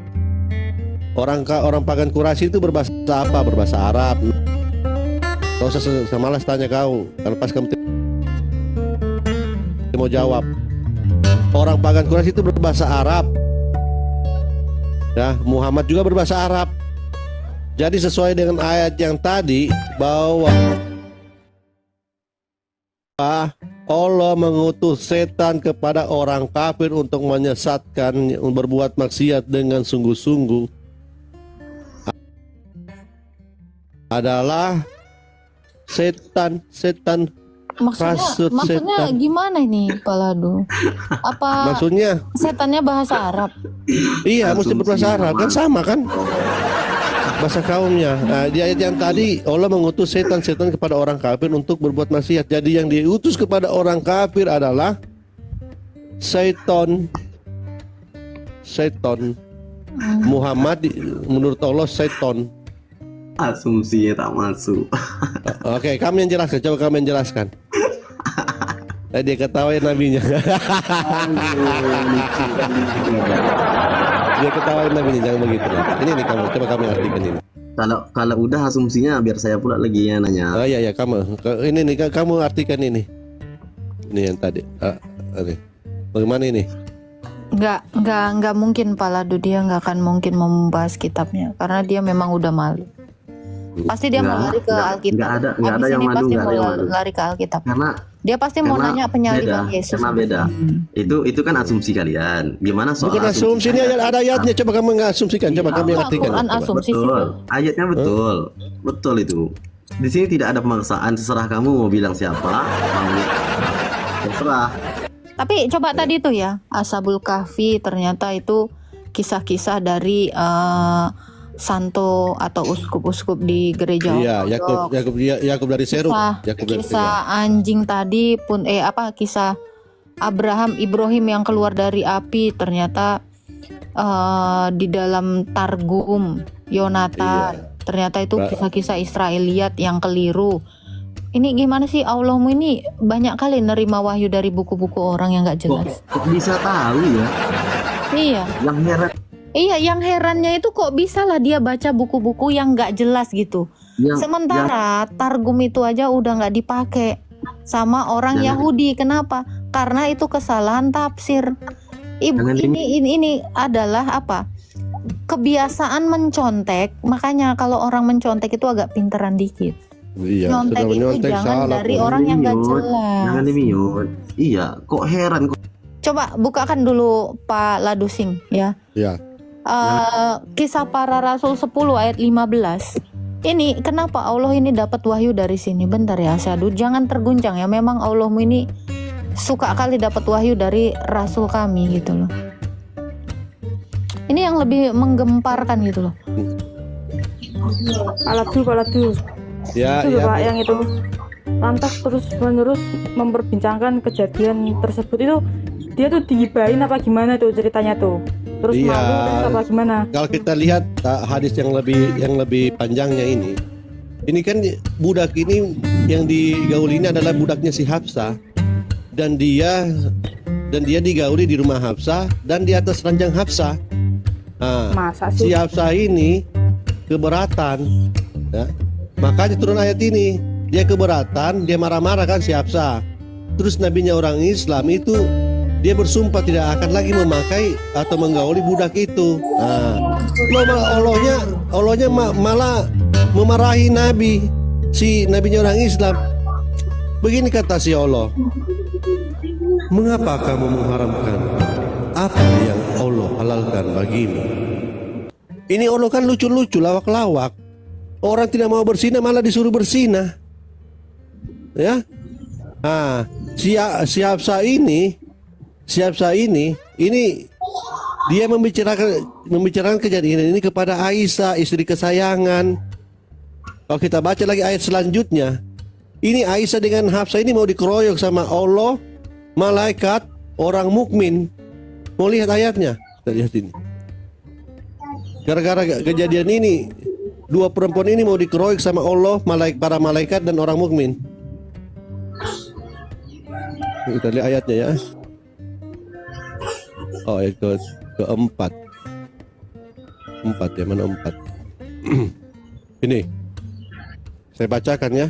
[SPEAKER 6] Orang pagan Quraisy itu berbahasa apa? Berbahasa Arab. Gak usah malas tanya kau, karena pas kamu mau jawab. Orang pagan Quraisy itu berbahasa Arab. Ya, Muhammad juga berbahasa Arab. Jadi sesuai dengan ayat yang tadi bahwa Allah mengutus setan kepada orang kafir untuk menyesatkan, berbuat maksiat dengan sungguh-sungguh adalah setan.
[SPEAKER 2] Maksudnya
[SPEAKER 6] Setan.
[SPEAKER 2] gimana ini, Pak Ladu? Apa
[SPEAKER 6] Maksudnya
[SPEAKER 2] setannya bahasa Arab?
[SPEAKER 6] iya, mesti berbahasa Arab kan, sama kan bahasa kaumnya. Nah, di ayat yang tadi Allah mengutus setan kepada orang kafir untuk berbuat maksiat. Jadi yang diutus kepada orang kafir adalah setan. Muhammad menurut Allah setan.
[SPEAKER 1] Asumsinya tak masuk.
[SPEAKER 6] Oke, kamu yang jelaskan. Coba kamu yang jelaskan. Dia ketawain nabinya. Dia ketawain nabinya, jangan begitu lah. Ini nih kamu, coba kami artikan ini.
[SPEAKER 1] Kalau udah asumsinya biar saya pula lagi yang nanya.
[SPEAKER 6] Oh iya kamu. Ini nih kamu artikan ini. Ini yang tadi. Ini. Bagaimana ini?
[SPEAKER 2] Nggak mungkin Pak Ladu, dia nggak akan mungkin membahas kitabnya karena dia memang udah malu. Pasti dia mau lari ke Alkitab.
[SPEAKER 1] Nggak ada yang malu,
[SPEAKER 2] pasti
[SPEAKER 1] nggak ada yang
[SPEAKER 2] mau
[SPEAKER 1] malu.
[SPEAKER 2] lari ke Alkitab.
[SPEAKER 1] Karena
[SPEAKER 2] Dia pasti mau nanya penyaliban Yesus.
[SPEAKER 1] Karena beda. Itu kan asumsi kalian. Gimana soal
[SPEAKER 6] Bukan asumsi, ini ada ayatnya. Coba kamu ngasumsikan. Coba kami artikan.
[SPEAKER 2] Quran asumsi sih.
[SPEAKER 1] Betul. Ayatnya betul. Betul itu. Di sini tidak ada pemaksaan. Terserah kamu mau bilang siapa. Mau terserah.
[SPEAKER 2] Tapi coba tadi tuh ya, Ashabul Kahfi ternyata itu kisah-kisah dari santo atau uskup-uskup di gereja.
[SPEAKER 6] Iya, Yakub dari Seruk.
[SPEAKER 2] Kisah anjing tadi pun kisah Ibrahim yang keluar dari api ternyata di dalam Targum Yonatan. Ternyata itu kisah-kisah Israeliat yang keliru. ini gimana sih Allahmu ini banyak kali nerima wahyu dari buku-buku orang yang nggak jelas.
[SPEAKER 1] Kok bisa tahu ya?
[SPEAKER 2] Iya.
[SPEAKER 1] Yang heran
[SPEAKER 2] Iya, yang herannya itu kok bisa lah dia baca buku-buku yang nggak jelas gitu. Sementara Targum itu aja udah nggak dipakai sama orang Yahudi. Kenapa? Karena itu kesalahan tafsir. Ini adalah apa? Kebiasaan mencontek. Makanya kalau orang mencontek itu agak pinteran dikit.
[SPEAKER 6] Iya,
[SPEAKER 2] Nyontek
[SPEAKER 6] sudah
[SPEAKER 2] itu
[SPEAKER 6] menyontek
[SPEAKER 2] jangan
[SPEAKER 6] salah.
[SPEAKER 2] dari orang yang nggak jelas.
[SPEAKER 1] Jangan di-mute. Iya, kok heran kok.
[SPEAKER 2] Coba bukakan dulu Pak Ladusing ya.
[SPEAKER 6] Ya.
[SPEAKER 2] Kisah Para Rasul 10 ayat 15. Ini kenapa Allah ini dapat wahyu dari sini? Bentar ya, Asyadu, jangan terguncang ya. Memang Allahmu ini suka kali dapat wahyu dari Rasul kami gitu loh. Ini yang lebih menggemparkan gitu loh.
[SPEAKER 3] Paladu.
[SPEAKER 6] Ya,
[SPEAKER 3] Itu
[SPEAKER 6] ya.
[SPEAKER 3] Pak yang itu lantas terus menerus memperbincangkan kejadian tersebut itu, dia tuh digibahin apa gimana tuh ceritanya tuh? Terus
[SPEAKER 6] Iya.
[SPEAKER 3] malu terus apa gimana?
[SPEAKER 6] Kalau kita lihat hadis yang lebih panjangnya ini kan budak ini yang digauli ini adalah budaknya si Hafsah, dan dia digauli di rumah Hafsah dan di atas ranjang Hafsah. Nah,
[SPEAKER 3] Masa
[SPEAKER 6] si
[SPEAKER 3] sih?
[SPEAKER 6] Hafsah ini keberatan, ya. Makanya turun ayat ini. Dia keberatan, dia marah-marah kan si Hafsah. Terus nabinya orang Islam itu dia bersumpah tidak akan lagi memakai atau menggauli budak itu. Nah, Allahnya malah memarahi Nabi, si nabinya orang Islam. Begini kata si Allah, mengapa kamu mengharamkan apa yang Allah halalkan bagimu? Ini Allah kan lucu-lucu, lawak-lawak. Orang tidak mau bersinah malah disuruh bersinah. Ya. Nah, si Hafsah ini dia membicarakan kejadian ini kepada Aisyah, istri kesayangan. Kalau kita baca lagi ayat selanjutnya, ini Aisyah dengan Hafsah ini mau dikeroyok sama Allah, malaikat, orang mukmin. Mau lihat ayatnya? Kita lihat ini. Gara-gara kejadian ini, dua perempuan ini mau dikeroyok sama Allah, para malaikat dan orang mukmin. Kita lihat ayatnya ya. Oh, ayat keempat. Empat ya, mana empat? Ini saya bacakan ya.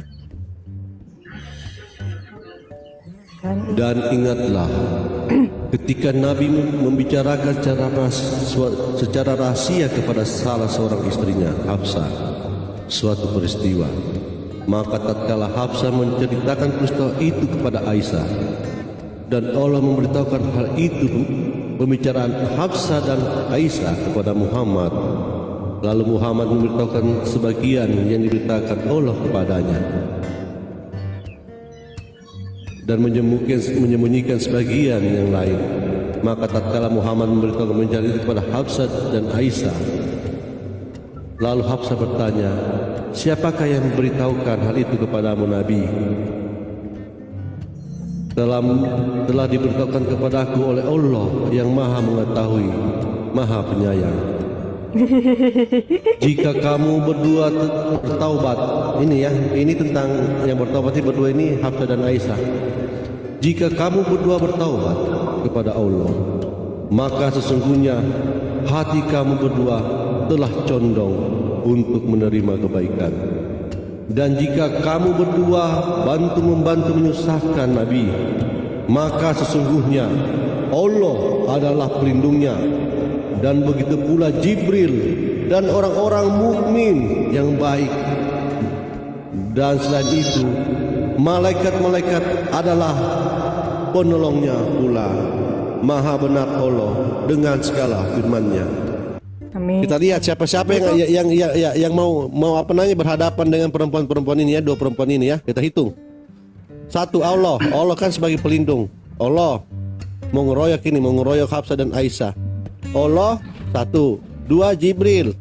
[SPEAKER 6] Dan ingatlah ketika Nabi membicarakan secara rahasia kepada salah seorang istrinya, Hafsah, suatu peristiwa. Maka tatkala Hafsah menceritakan peristiwa itu kepada Aisyah, dan Allah memberitahukan hal itu, pembicaraan Hafsah dan Aisyah kepada Muhammad, lalu Muhammad memberitahukan sebagian yang diberitakan Allah kepadanya, dan menyembunyikan sebagian yang lain. Maka tatkala Muhammad memberitahukan pembicaraan itu kepada Hafsah dan Aisyah, lalu Hafsah bertanya, siapakah yang memberitahukan hal itu kepadamu Nabi? Telah diberitahukan kepadaku oleh Allah yang maha mengetahui, maha penyayang. Jika kamu berdua bertaubat, ini tentang yang bertaubat ini berdua ini, Hafsah dan Aisyah. Jika kamu berdua bertaubat kepada Allah, maka sesungguhnya hati kamu berdua telah condong untuk menerima kebaikan. Dan jika kamu berdua membantu menyusahkan Nabi, maka sesungguhnya Allah adalah pelindungnya, dan begitu pula Jibril dan orang-orang mukmin yang baik. Dan selain itu, malaikat-malaikat adalah penolongnya pula. Maha benar Allah dengan segala firman-Nya.
[SPEAKER 3] Amin.
[SPEAKER 6] Kita lihat siapa-siapa yang mau berhadapan dengan perempuan-perempuan ini ya, dua perempuan ini ya. Kita hitung. Satu, Allah kan sebagai pelindung. Allah mau ngeroyok Hafsah dan Aisyah. Allah satu. Dua, Jibril.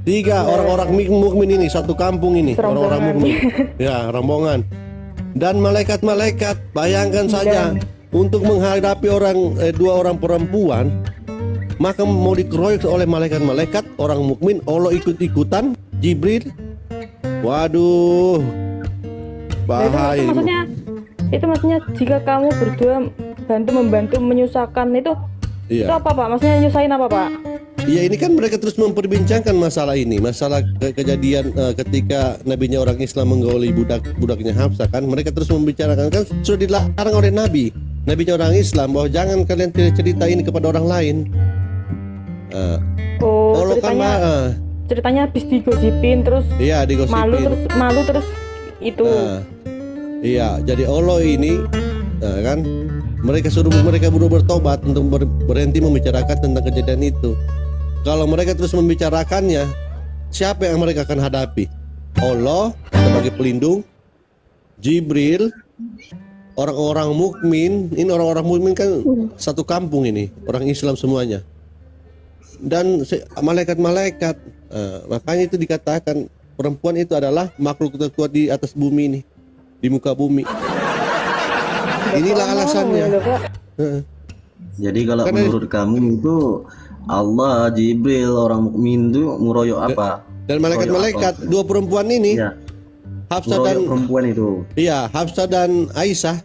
[SPEAKER 6] Tiga, orang-orang mukmin ini, satu kampung ini, orang-orang mukmin. Ya, rombongan. Dan malaikat-malaikat, bayangkan saja untuk menghadapi dua orang perempuan, maka mau dikeroyok oleh malaikat-malaikat, orang mukmin, Allah ikut-ikutan, Jibril. Waduh, Bahaya
[SPEAKER 7] itu
[SPEAKER 6] ini.
[SPEAKER 7] maksudnya jika kamu berdua membantu menyusahkan itu
[SPEAKER 6] Iya.
[SPEAKER 7] apa Pak? Maksudnya nyusahin apa Pak?
[SPEAKER 6] Iya, ini kan mereka terus memperbincangkan masalah ini, masalah kejadian ketika nabinya orang Islam menggauli budaknya Hafsah kan, mereka terus membicarakan kan sudah dilarang oleh nabinya orang Islam bahwa jangan kalian cerita ini kepada orang lain. Allah kan
[SPEAKER 7] Ceritanya habis digosipin terus
[SPEAKER 6] iya digosipin.
[SPEAKER 7] malu terus itu.
[SPEAKER 6] Iya, jadi Allah ini kan mereka suruh mereka bertobat untuk berhenti membicarakan tentang kejadian itu. Kalau mereka terus membicarakannya, siapa yang mereka akan hadapi? Allah sebagai pelindung, Jibril, orang-orang mukmin. Ini orang-orang mukmin kan satu kampung ini, orang Islam semuanya. Dan malaikat-malaikat. Makanya itu dikatakan perempuan itu adalah makhluk terkuat di atas bumi ini, di muka bumi. Inilah alasannya.
[SPEAKER 1] Jadi kalau menurut kamu itu Allah, Jibril, orang mukmin itu ngeroyok apa?
[SPEAKER 6] Dan malaikat-malaikat dua perempuan ini,
[SPEAKER 1] Iya.
[SPEAKER 6] Hafsah
[SPEAKER 1] Ngeroyok
[SPEAKER 6] dan
[SPEAKER 1] perempuan itu.
[SPEAKER 6] iya, Hafsah dan Aisyah.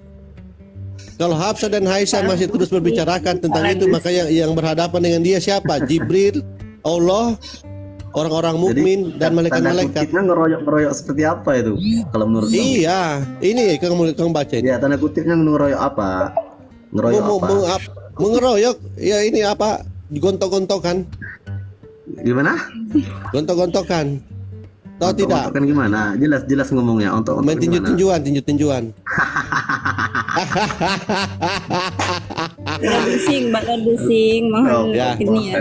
[SPEAKER 6] Kalau Hafsah dan Aisyah masih terus berbicarakan tentang itu, maka yang berhadapan dengan dia siapa? Jibril, Allah, orang-orang mukmin dan malaikat-malaikat.
[SPEAKER 1] Tanda kutipnya ngeroyok seperti apa itu? Kalau menurut kamu?
[SPEAKER 6] Iya, ini kamu baca ini.
[SPEAKER 1] Iya, tanda kutipnya ngeroyok apa? Ngeroyok apa?
[SPEAKER 6] Mengeroyok, ya ini apa? Gontok-gontokan.
[SPEAKER 1] Gimana?
[SPEAKER 6] Gontok-gontokan. Tahu tidak?
[SPEAKER 1] Kan gimana? Jelas ngomongnya untuk
[SPEAKER 6] Main
[SPEAKER 1] gimana?
[SPEAKER 6] tinju-tinjuan.
[SPEAKER 8] Badusing, mohon
[SPEAKER 6] Ya.
[SPEAKER 8] ini ya.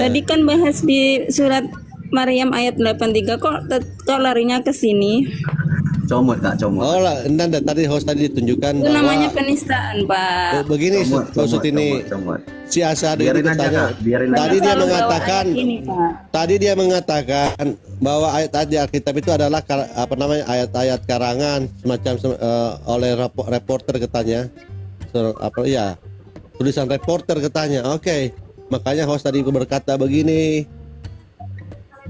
[SPEAKER 8] Tadi kan bahas di surat Maryam ayat 83, kok larinya ke sini?
[SPEAKER 1] Comot Kak, comot.
[SPEAKER 6] Oh lah, entar tadi host tadi ditunjukkan
[SPEAKER 8] Itu namanya
[SPEAKER 6] bahwa
[SPEAKER 8] penistaan, Pak.
[SPEAKER 6] begini maksud ini
[SPEAKER 1] Comot.
[SPEAKER 6] si Asadu itu
[SPEAKER 1] Biarin aja,
[SPEAKER 6] bertanya.
[SPEAKER 1] Kak. Biarin aja.
[SPEAKER 6] Tadi dia
[SPEAKER 8] Selalu bawa
[SPEAKER 6] mengatakan
[SPEAKER 8] ayat ini, Pak.
[SPEAKER 6] Tadi dia mengatakan bahwa ayat-ayat di Alkitab itu adalah ayat-ayat karangan semacam oleh reporter katanya. Tulisan reporter katanya. Oke. Makanya host tadi berkata begini.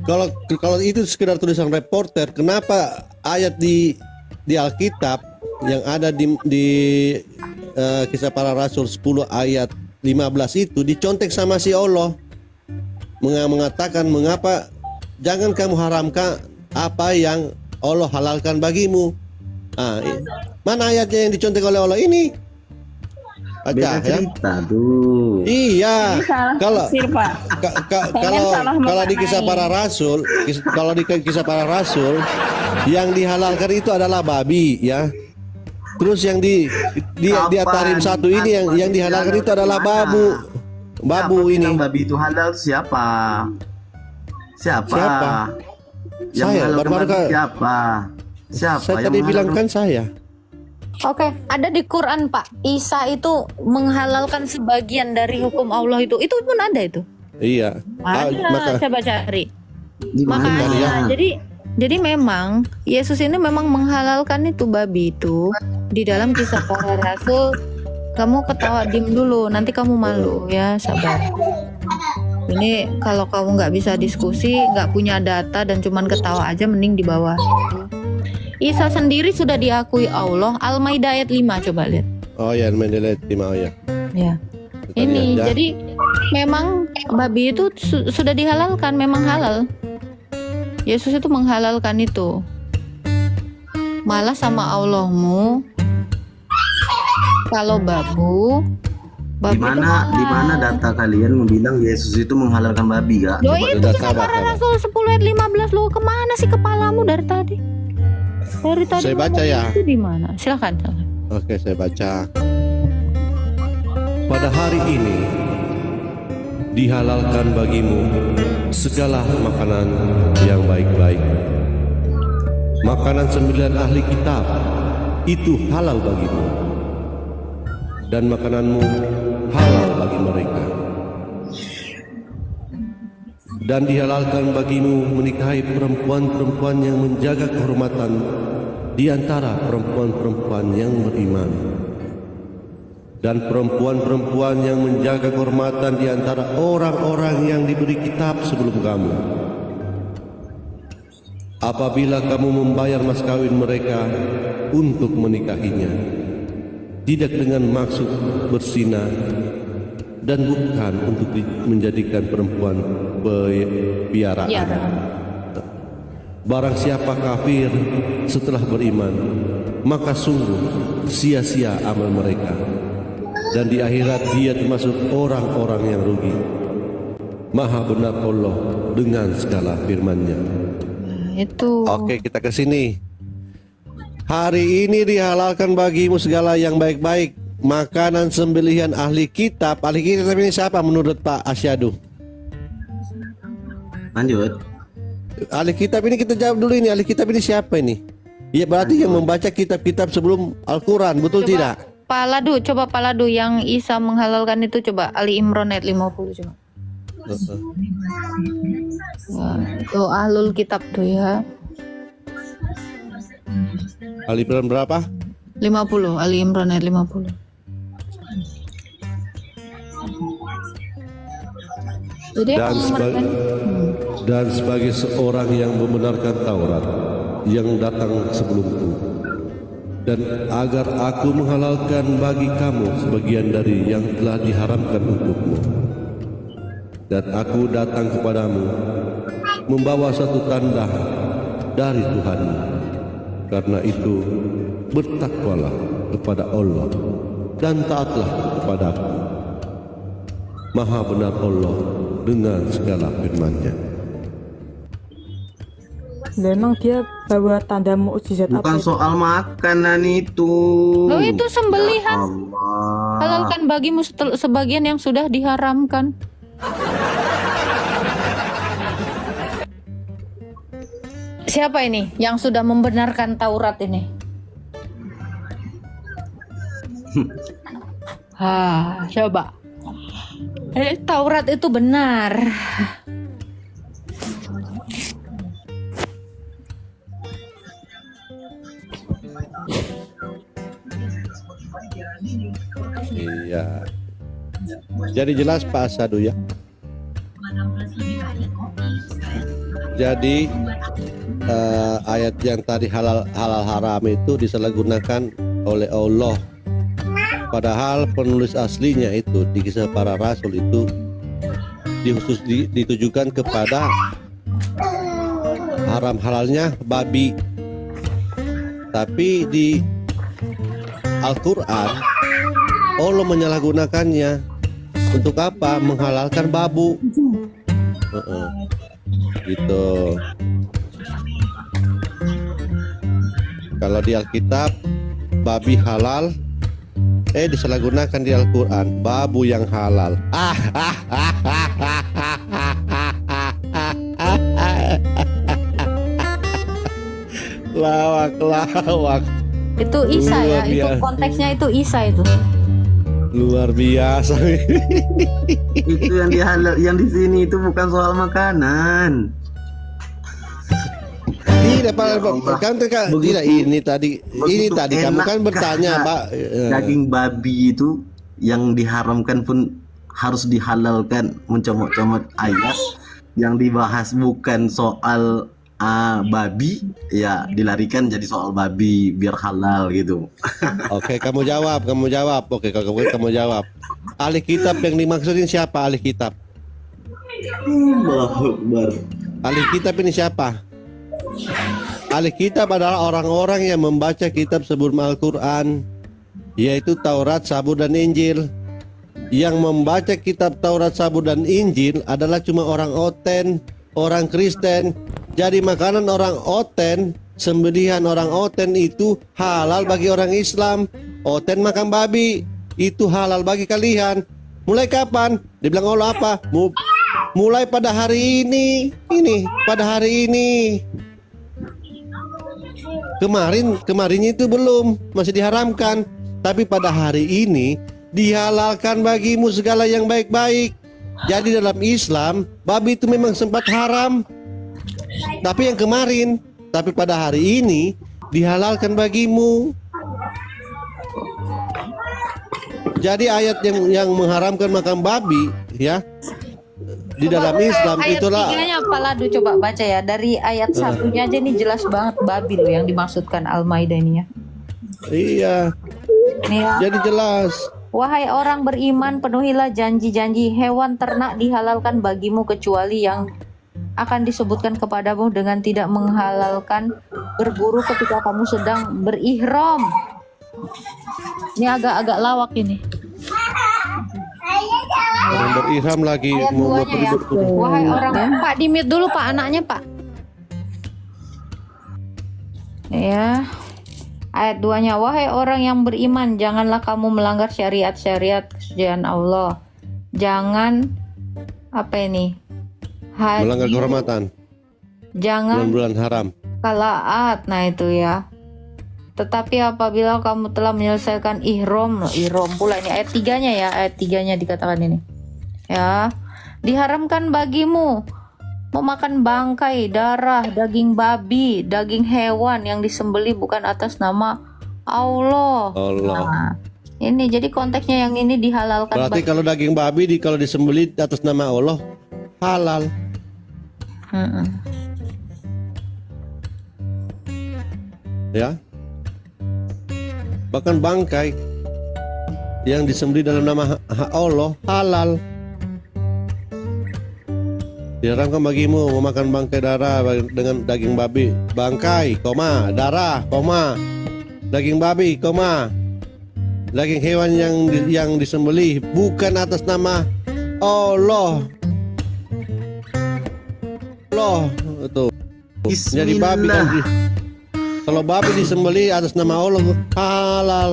[SPEAKER 6] Kalau itu sekedar tulisan reporter, kenapa ayat di Alkitab yang ada di Kisah Para Rasul 10 ayat 15 itu dicontek sama si Allah, mengatakan mengapa jangan kamu haramkan apa yang Allah halalkan bagimu. Mana ayatnya yang dicontek oleh Allah ini?
[SPEAKER 1] Beda
[SPEAKER 6] Baca ya.
[SPEAKER 1] cerita tuh.
[SPEAKER 6] Iya. Kalau
[SPEAKER 8] Tafsir, Pak.
[SPEAKER 6] kalau di kisah para rasul, kisah para rasul yang dihalalkan itu adalah babi ya. Terus yang di At-Tahrim 1 ini yang dihalalkan itu adalah babu. Babu ini.
[SPEAKER 1] Yang babi itu halal siapa?
[SPEAKER 6] Siapa?
[SPEAKER 1] Yang
[SPEAKER 6] Saya,
[SPEAKER 1] halalkan
[SPEAKER 6] baru-baru
[SPEAKER 1] babi siapa? Siapa?
[SPEAKER 6] Saya tadi bilang kan saya.
[SPEAKER 2] Oke, ada di Quran Pak. Isa itu menghalalkan sebagian dari hukum Allah itu. Itu pun ada itu.
[SPEAKER 6] Iya.
[SPEAKER 2] Ada, coba cari.
[SPEAKER 1] Di mana?
[SPEAKER 2] Makanya, jadi memang Yesus ini memang menghalalkan itu babi itu di dalam Kisah Para Rasul. Kamu ketawa diem dulu, nanti kamu malu ya, sabar. Ini kalau kamu nggak bisa diskusi, nggak punya data dan cuman ketawa aja, mending di bawah. Isa sendiri sudah diakui Allah. Al-Maidah ayat 5, coba lihat.
[SPEAKER 6] Oh ya, Mendelet 5 oh ya.
[SPEAKER 2] Ya. Ini jadi memang babi itu sudah dihalalkan, memang halal. Yesus itu menghalalkan itu. Malah sama Allahmu kalau
[SPEAKER 1] Di mana data kalian bilang Yesus itu menghalalkan babi, Kak?
[SPEAKER 2] Loh
[SPEAKER 1] Coba
[SPEAKER 2] itu Kisah Para Rasul 10 ayat 15. Lo kemana sih kepalamu dari tadi? Dari tadi
[SPEAKER 6] Saya baca ya.
[SPEAKER 2] Itu di mana? Silakan.
[SPEAKER 6] Oke, saya baca. Pada hari ini dihalalkan bagimu segala makanan yang baik-baik. Makanan 9 ahli kitab itu halal bagimu, dan makananmu halal bagi mereka. Dan dihalalkan bagimu menikahi perempuan-perempuan yang menjaga kehormatan di antara perempuan-perempuan yang beriman, dan perempuan-perempuan yang menjaga kehormatan di antara orang-orang yang diberi kitab sebelum kamu. apabila kamu membayar mas kawin mereka untuk menikahinya, tidak dengan maksud berzina dan bukan untuk menjadikan perempuan piaraan. Barang siapa kafir setelah beriman, maka sungguh sia-sia amal mereka, dan di akhirat dia termasuk orang-orang yang rugi. Maha benar Allah dengan segala firman-Nya.
[SPEAKER 2] Itu.
[SPEAKER 6] Oke, kita ke sini. Hari ini dihalalkan bagimu segala yang baik-baik, makanan sembelihan ahli kitab. Ahli kitab ini siapa menurut Pak Asyadu?
[SPEAKER 1] Lanjut.
[SPEAKER 6] Ahli kitab ini kita jawab dulu ini. Ahli kitab ini siapa ini? Ya berarti yang membaca kitab-kitab sebelum Al-Quran, betul tidak?
[SPEAKER 2] Coba Pak Ladu yang Isa menghalalkan itu, coba Ali Imran ayat 50 coba. Wah, itu ahlul kitab tuh ya.
[SPEAKER 6] Ali Imran berapa?
[SPEAKER 2] 50, Ali Imran ayat 50. Jadi
[SPEAKER 6] dan sebagai seorang yang membenarkan Taurat yang datang sebelumku, dan agar aku menghalalkan bagi kamu sebagian dari yang telah diharamkan untukmu, dan aku datang kepadamu membawa satu tanda dari Tuhanmu. Karena itu bertakwalah kepada Allah dan taatlah kepadaku. Maha benar Allah dengan segala firman-Nya.
[SPEAKER 7] Memang dia bawa tanda mukjizat apa?
[SPEAKER 1] Bukan soal makanan itu.
[SPEAKER 2] Oh, itu sembelihan.
[SPEAKER 1] Allah.
[SPEAKER 2] Halalkan bagimu sebagian yang sudah diharamkan. Siapa ini yang sudah membenarkan Taurat ini? Coba. Taurat itu benar.
[SPEAKER 6] Iya. Jadi jelas Pak Asadu ya. Jadi ayat yang tadi halal haram itu disalahgunakan oleh Allah. Padahal penulis aslinya itu di Kisah Para Rasul itu ditujukan kepada haram halalnya babi. Tapi di Al-Quran Allah menyalahgunakannya untuk apa? Menghalalkan babu. Gitu. Kalau di Alkitab babi halal, disalahgunakan di Al-Quran babu yang halal. Lawak.
[SPEAKER 2] Itu Isa ya, itu konteksnya itu Isa itu.
[SPEAKER 6] Luar biasa.
[SPEAKER 1] Itu yang yang di sini itu bukan soal makanan.
[SPEAKER 6] Tidak, tidak ini tadi kamu kan bertanya, Pak.
[SPEAKER 1] Daging babi itu yang diharamkan pun harus dihalalkan. Mencomot-comot ayat yang dibahas bukan soal babi, ya dilarikan jadi soal babi biar halal gitu.
[SPEAKER 6] Oke, kamu jawab. Oke, kamu jawab. Ahli kitab yang dimaksudin siapa? Ahli kitab. Ahli kitab ini siapa? Ahli kitab adalah orang-orang yang membaca kitab sebelum Al-Quran, yaitu Taurat, Zabur, dan Injil. Yang membaca kitab Taurat, Zabur, dan Injil adalah cuma orang Oten, orang Kristen. Jadi makanan orang Oten, sembelihan orang Oten itu halal bagi orang Islam. Oten makan babi, itu halal bagi kalian. Mulai kapan? Dibilang Allah apa? Mulai pada hari ini. Pada hari ini. Kemarinnya itu belum, masih diharamkan. Tapi pada hari ini dihalalkan bagimu segala yang baik-baik. Jadi dalam Islam babi itu memang sempat haram, tapi yang kemarin, tapi pada hari ini dihalalkan bagimu. Jadi ayat yang mengharamkan makan babi ya, di dalam Islam
[SPEAKER 2] ayat
[SPEAKER 6] itulah.
[SPEAKER 2] tiganya apa Ladu, coba baca ya. Dari ayat satunya aja nih jelas banget babi loh yang dimaksudkan Al-Maidah ini ya.
[SPEAKER 6] Iya,
[SPEAKER 2] Nih ya.
[SPEAKER 6] jadi jelas.
[SPEAKER 2] Wahai orang beriman, penuhilah janji-janji. Hewan ternak dihalalkan bagimu kecuali yang akan disebutkan kepadamu dengan tidak menghalalkan berburu ketika kamu sedang berihram. Ini agak-agak lawak ini.
[SPEAKER 6] Orang berihram lagi
[SPEAKER 2] Ayat
[SPEAKER 6] mau
[SPEAKER 2] duanya ya. Wahai orang, Pak di-mute dulu Pak anaknya Pak. Ya. Ayat 2-nya, wahai orang yang beriman, janganlah kamu melanggar syariat-syariat kesucian Allah. Jangan apa ini?
[SPEAKER 6] melanggar
[SPEAKER 2] Haji,
[SPEAKER 6] kehormatan
[SPEAKER 2] jangan
[SPEAKER 6] bulan-bulan haram.
[SPEAKER 2] kalaat. Nah itu ya. Tetapi apabila kamu telah menyelesaikan ihram pula ini ayat 3-nya ya, ayat 3-nya dikatakan ini. Ya, diharamkan bagimu memakan bangkai, darah, daging babi, daging hewan yang disembelih bukan atas nama Allah. Nah, ini jadi konteksnya yang ini dihalalkan.
[SPEAKER 6] Berarti kalau daging babi kalau disembelih atas nama Allah halal. Ya. Bahkan bangkai yang disembelih dalam nama Allah halal. Diharamkan bagimu memakan bangkai darah dengan daging babi, bangkai, darah, daging babi, daging hewan yang disembelih bukan atas nama Allah. Itu. Jadi babi kan, kalau babi disembelih atas nama Allah halal.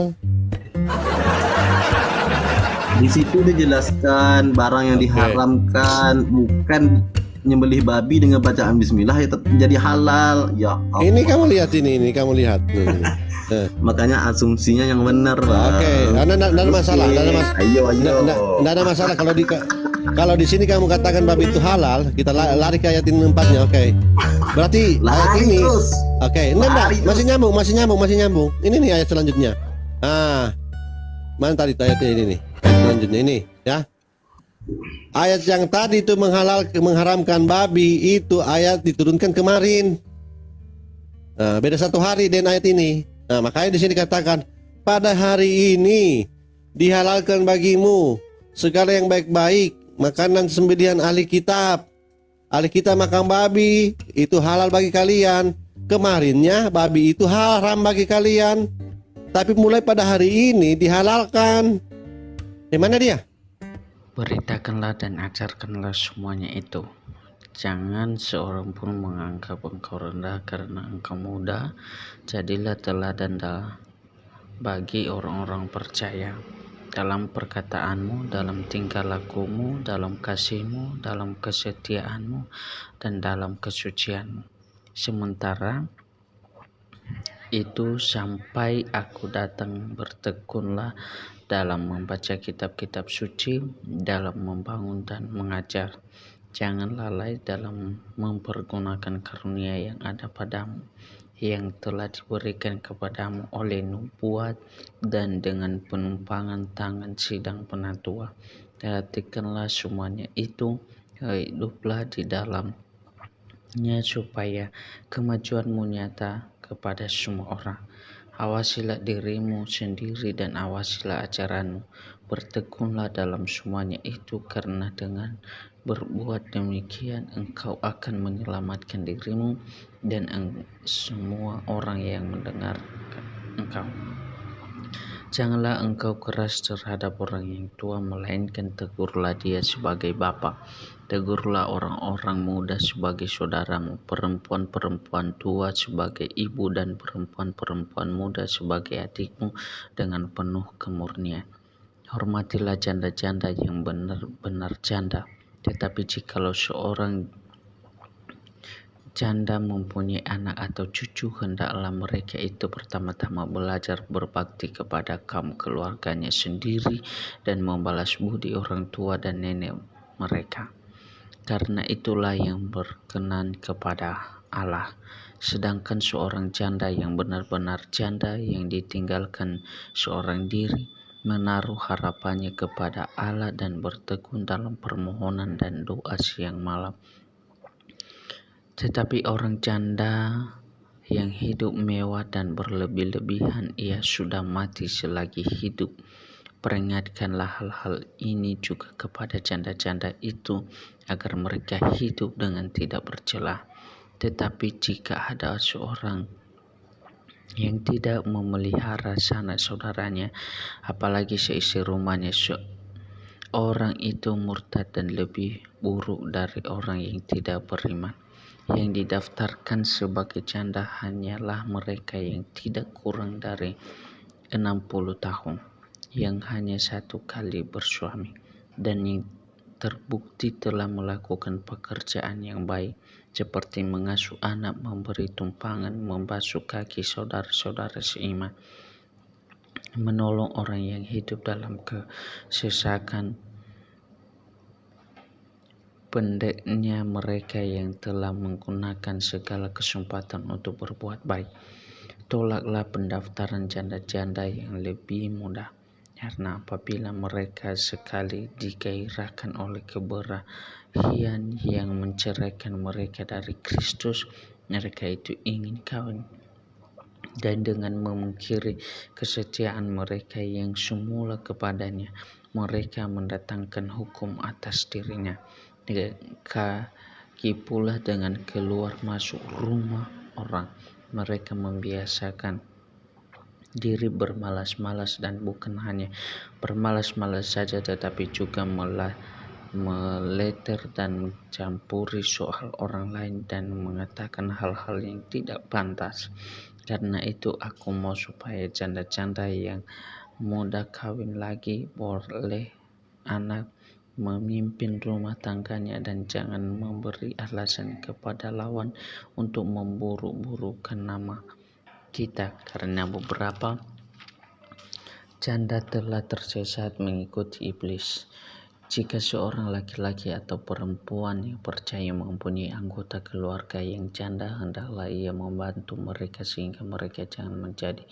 [SPEAKER 1] Di situ dijelaskan barang yang diharamkan bukan nyembelih babi dengan bacaan bismillah ya jadi halal. Ya Allah.
[SPEAKER 6] Ini kamu lihat ini kamu lihat.
[SPEAKER 1] Makanya asumsinya yang benar.
[SPEAKER 6] Oke, enggak ada masalah,
[SPEAKER 1] Ayo.
[SPEAKER 6] Enggak ada masalah kalau di sini kamu katakan babi itu halal, kita lari ke ayat ini 4-nya. Oke. Berarti ayat ini
[SPEAKER 1] terus.
[SPEAKER 6] Oke, enggak, masih nyambung. Ini nih ayat selanjutnya. Mana tadi ayatnya ini nih? Selanjutnya ini ya. Ayat yang tadi itu mengharamkan babi itu ayat diturunkan kemarin. Nah, beda 1 hari dengan ayat ini. Nah, makanya di sini katakan pada hari ini dihalalkan bagimu segala yang baik-baik, makanan sembelihan ahli kitab. Ahli kitab makan babi itu halal bagi kalian. Kemarinnya babi itu haram bagi kalian. Tapi mulai pada hari ini dihalalkan. Di mana dia?
[SPEAKER 9] Beritakanlah dan ajarkanlah semuanya itu. Jangan seorang pun menganggap engkau rendah karena engkau muda. Jadilah teladan bagi orang-orang percaya dalam perkataanmu, dalam tingkah lakumu, dalam kasihmu, dalam kesetiaanmu, dan dalam kesucianmu. Sementara itu sampai aku datang, bertekunlah dalam membaca kitab-kitab suci, dalam membangun dan mengajar. Jangan lalai dalam mempergunakan karunia yang ada padamu, yang telah diberikan kepadamu oleh nubuat dan dengan penumpangan tangan sidang penatua. Perhatikanlah semuanya itu, hiduplah di dalamnya supaya kemajuanmu nyata kepada semua orang. Awasilah dirimu sendiri dan awasilah ajaranmu. Bertekunlah dalam semuanya itu, karena dengan berbuat demikian engkau akan menyelamatkan dirimu dan semua orang yang mendengar engkau. Janganlah engkau keras terhadap orang yang tua, melainkan tegurlah dia sebagai bapa. Tegurlah orang-orang muda sebagai saudaramu, perempuan-perempuan tua sebagai ibu, dan perempuan-perempuan muda sebagai adikmu dengan penuh kemurnian. Hormatilah janda-janda yang benar-benar janda. Tetapi jikalau seorang janda mempunyai anak atau cucu, hendaklah mereka itu pertama-tama belajar berbakti kepada kaum keluarganya sendiri dan membalas budi orang tua dan nenek mereka. Karena itulah yang berkenan kepada Allah. Sedangkan seorang janda yang benar-benar janda yang ditinggalkan seorang diri, menaruh harapannya kepada Allah dan bertekun dalam permohonan dan doa siang malam. Tetapi orang janda yang hidup mewah dan berlebih-lebihan, ia sudah mati selagi hidup. Peringatkanlah hal-hal ini juga kepada janda-janda itu, agar mereka hidup dengan tidak bercela. Tetapi jika ada seorang yang tidak memelihara sanak saudaranya, apalagi seisi rumahnya, orang itu murtad dan lebih buruk dari orang yang tidak beriman. Yang didaftarkan sebagai janda hanyalah mereka yang tidak kurang dari 60 tahun, yang hanya satu kali bersuami, dan yang terbukti telah melakukan pekerjaan yang baik, seperti mengasuh anak, memberi tumpangan, membasuh kaki saudara-saudara seiman, menolong orang yang hidup dalam kesesakan, pendeknya mereka yang telah menggunakan segala kesempatan untuk berbuat baik. Tolaklah pendaftaran janda-janda yang lebih muda, karena apabila mereka sekali digairahkan oleh keberanian yang menceraikan mereka dari Kristus, mereka itu ingin kawin, dan dengan memungkiri kesetiaan mereka yang semula kepadanya, mereka mendatangkan hukum atas dirinya. Kaki pula dengan keluar masuk rumah orang, mereka membiasakan diri bermalas-malas, dan bukan hanya bermalas-malas saja, tetapi juga meleter dan mencampuri soal orang lain dan mengatakan hal-hal yang tidak pantas. Karena itu aku mau supaya janda-janda yang muda kawin lagi, boleh anak, memimpin rumah tangganya, dan jangan memberi alasan kepada lawan untuk memburuk-burukkan nama kita, karena beberapa janda telah tersesat mengikuti iblis. Jika seorang laki-laki atau perempuan yang percaya mempunyai anggota keluarga yang janda, hendaklah ia membantu mereka sehingga mereka jangan menjadi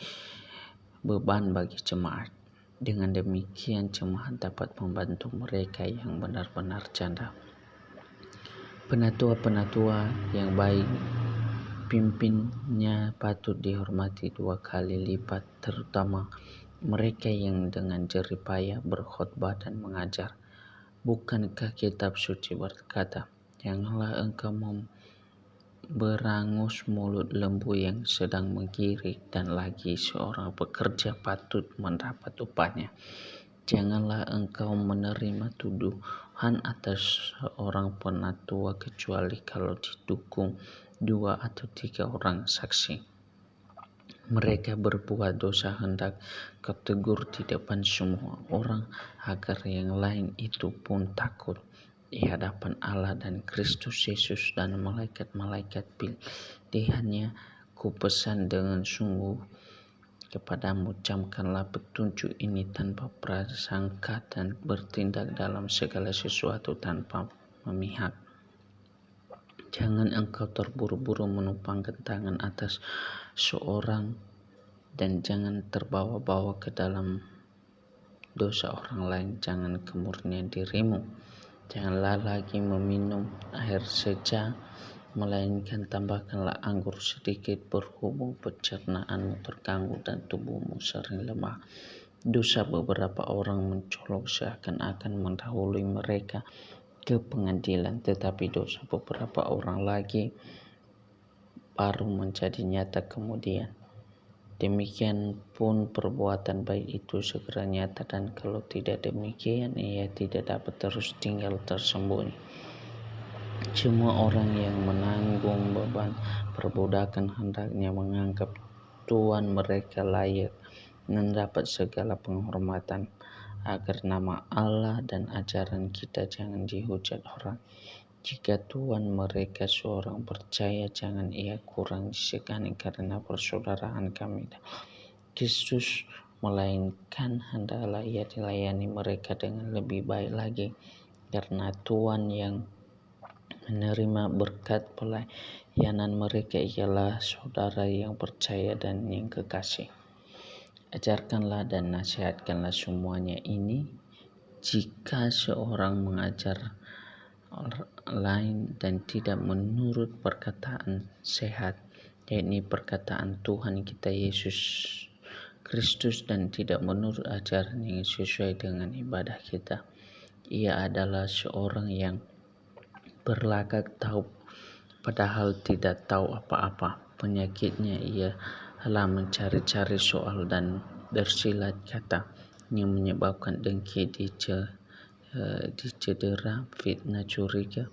[SPEAKER 9] beban bagi jemaat. Dengan demikian jemaat dapat membantu mereka yang benar-benar janda. Penatua-penatua yang baik, pimpinnya patut dihormati 2 kali lipat, terutama mereka yang dengan jerih payah berkhotbah dan mengajar. Bukankah kitab suci berkata, janganlah engkau berangus mulut lembu yang sedang menggiring, dan lagi seorang pekerja patut mendapat upahnya. Janganlah engkau menerima tuduhan atas seorang penatua kecuali kalau didukung 2 atau 3 orang saksi. Mereka berbuat dosa, hendak kau tegur di depan semua orang, agar yang lain itu pun takut di hadapan Allah dan Kristus Yesus dan malaikat-malaikat pilihannya. Ku pesan dengan sungguh kepadamu, camkanlah petunjuk ini tanpa prasangka dan bertindak dalam segala sesuatu tanpa memihak. Jangan engkau terburu-buru menumpangkan tangan atas seorang, dan jangan terbawa-bawa ke dalam dosa orang lain. Jangan kemurnian dirimu. Janganlah lagi meminum air seja, melainkan tambahkanlah anggur sedikit, berhubung pencernaanmu terganggu dan tubuhmu sering lemah. Dosa beberapa orang mencolok seakan-akan mendahului mereka ke pengadilan, tetapi dosa beberapa orang lagi baru menjadi nyata kemudian. Demikian pun perbuatan baik itu segera nyata, dan kalau tidak demikian ia tidak dapat terus tinggal tersembunyi. Semua orang yang menanggung beban perbudakan hendaknya menganggap Tuhan mereka layak mendapat segala penghormatan, agar nama Allah dan ajaran kita jangan dihujat orang. Jika Tuhan mereka seorang percaya, jangan ia kurang disegani karena persaudaraan kami dalam Kristus, melainkan hendaklah ia dilayani mereka dengan lebih baik lagi, karena Tuhan yang menerima berkat pelayanan mereka ialah saudara yang percaya dan yang kekasih. Ajarkanlah dan nasihatkanlah semuanya ini. Jika seorang mengajar orang lain dan tidak menurut perkataan sehat, yakni perkataan Tuhan kita Yesus Kristus, dan tidak menurut ajaran yang sesuai dengan ibadah kita, ia adalah seorang yang berlagak tahu padahal tidak tahu apa-apa. Penyakitnya ialah mencari-cari soal dan bersilat kata yang menyebabkan dengki, dicedera, fitnah, curiga,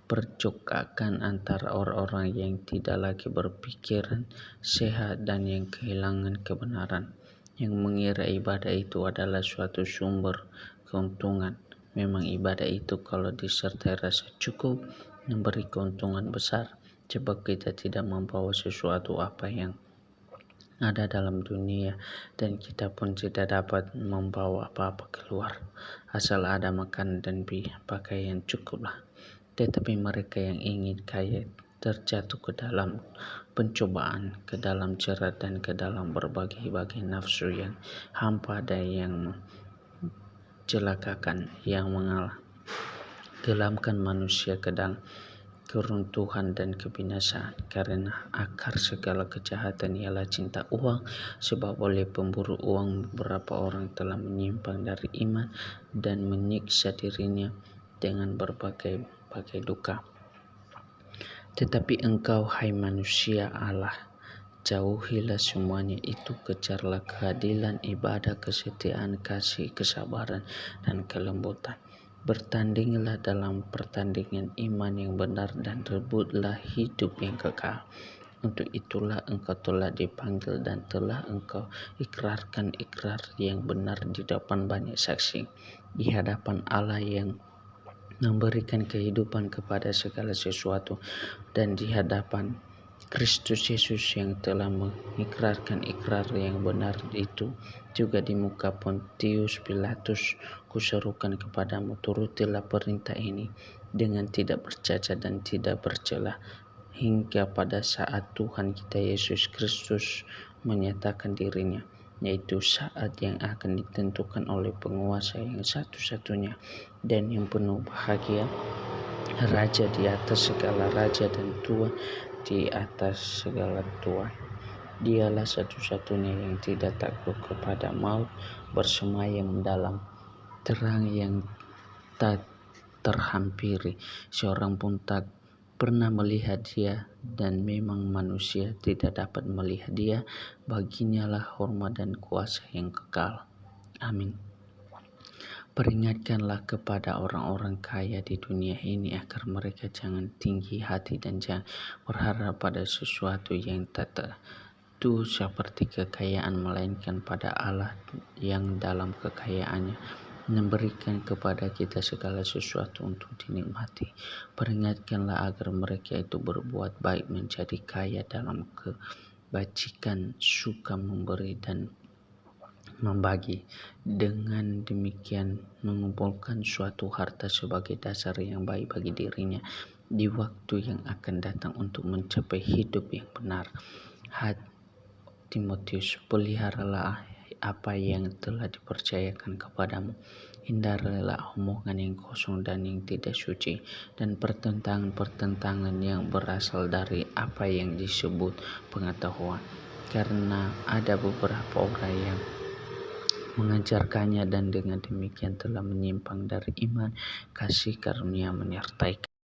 [SPEAKER 9] percakapan antara orang-orang yang tidak lagi berpikiran sehat dan yang kehilangan kebenaran, yang mengira ibadah itu adalah suatu sumber keuntungan. Memang ibadah itu kalau disertai rasa cukup memberi keuntungan besar, sebab kita tidak membawa sesuatu apa yang ada dalam dunia, dan kita pun tidak dapat membawa apa-apa keluar. Asal ada makan dan pakaian cukuplah. Tetapi mereka yang ingin kaya terjatuh ke dalam pencobaan, ke dalam jerat, dan ke dalam berbagai-bagai nafsu yang hampa dan yang mencelakakan, yang menggelamkan manusia ke dalam keruntuhan dan kebinasaan. Karena akar segala kejahatan ialah cinta uang, sebab oleh pemburu uang beberapa orang telah menyimpang dari iman dan menyiksa dirinya dengan berbagai duka. Tetapi engkau, hai manusia Allah, jauhilah semuanya itu, kejarlah keadilan, ibadah, kesetiaan, kasih, kesabaran, dan kelembutan. Bertandinglah dalam pertandingan iman yang benar dan rebutlah hidup yang kekal. Untuk itulah engkau telah dipanggil dan telah engkau ikrarkan ikrar yang benar di depan banyak saksi, di hadapan Allah yang memberikan kehidupan kepada segala sesuatu, dan di hadapan Kristus Yesus yang telah mengikrarkan ikrar yang benar itu juga di muka Pontius Pilatus. Kuserukan kepadamu, turutilah perintah ini dengan tidak bercacat dan tidak bercela, hingga pada saat Tuhan kita Yesus Kristus menyatakan dirinya, yaitu saat yang akan ditentukan oleh penguasa yang satu-satunya dan yang penuh bahagia, Raja di atas segala raja dan Tuhan di atas segala tuan. Dialah satu-satunya yang tidak takut kepada maut, bersemayam dalam terang yang tak terhampiri. Seorang pun tak pernah melihat dia, dan memang manusia tidak dapat melihat dia. Baginya lah hormat dan kuasa yang kekal. Amin. Peringatkanlah kepada orang-orang kaya di dunia ini agar mereka jangan tinggi hati dan jangan berharap pada sesuatu yang tak tentu seperti kekayaan, melainkan pada Allah yang dalam kekayaannya memberikan kepada kita segala sesuatu untuk dinikmati. Peringatkanlah agar mereka itu berbuat baik, menjadi kaya dalam kebajikan, suka memberi dan membagi. Dengan demikian mengumpulkan suatu harta sebagai dasar yang baik bagi dirinya di waktu yang akan datang untuk mencapai hidup yang benar. Timotius, peliharalah apa yang telah dipercayakan kepadamu. Hindarilah omongan yang kosong dan yang tidak suci, dan pertentangan yang berasal dari apa yang disebut pengetahuan, karena ada beberapa orang yang mengajarkannya dan dengan demikian telah menyimpang dari iman. Kasih karunia menyertai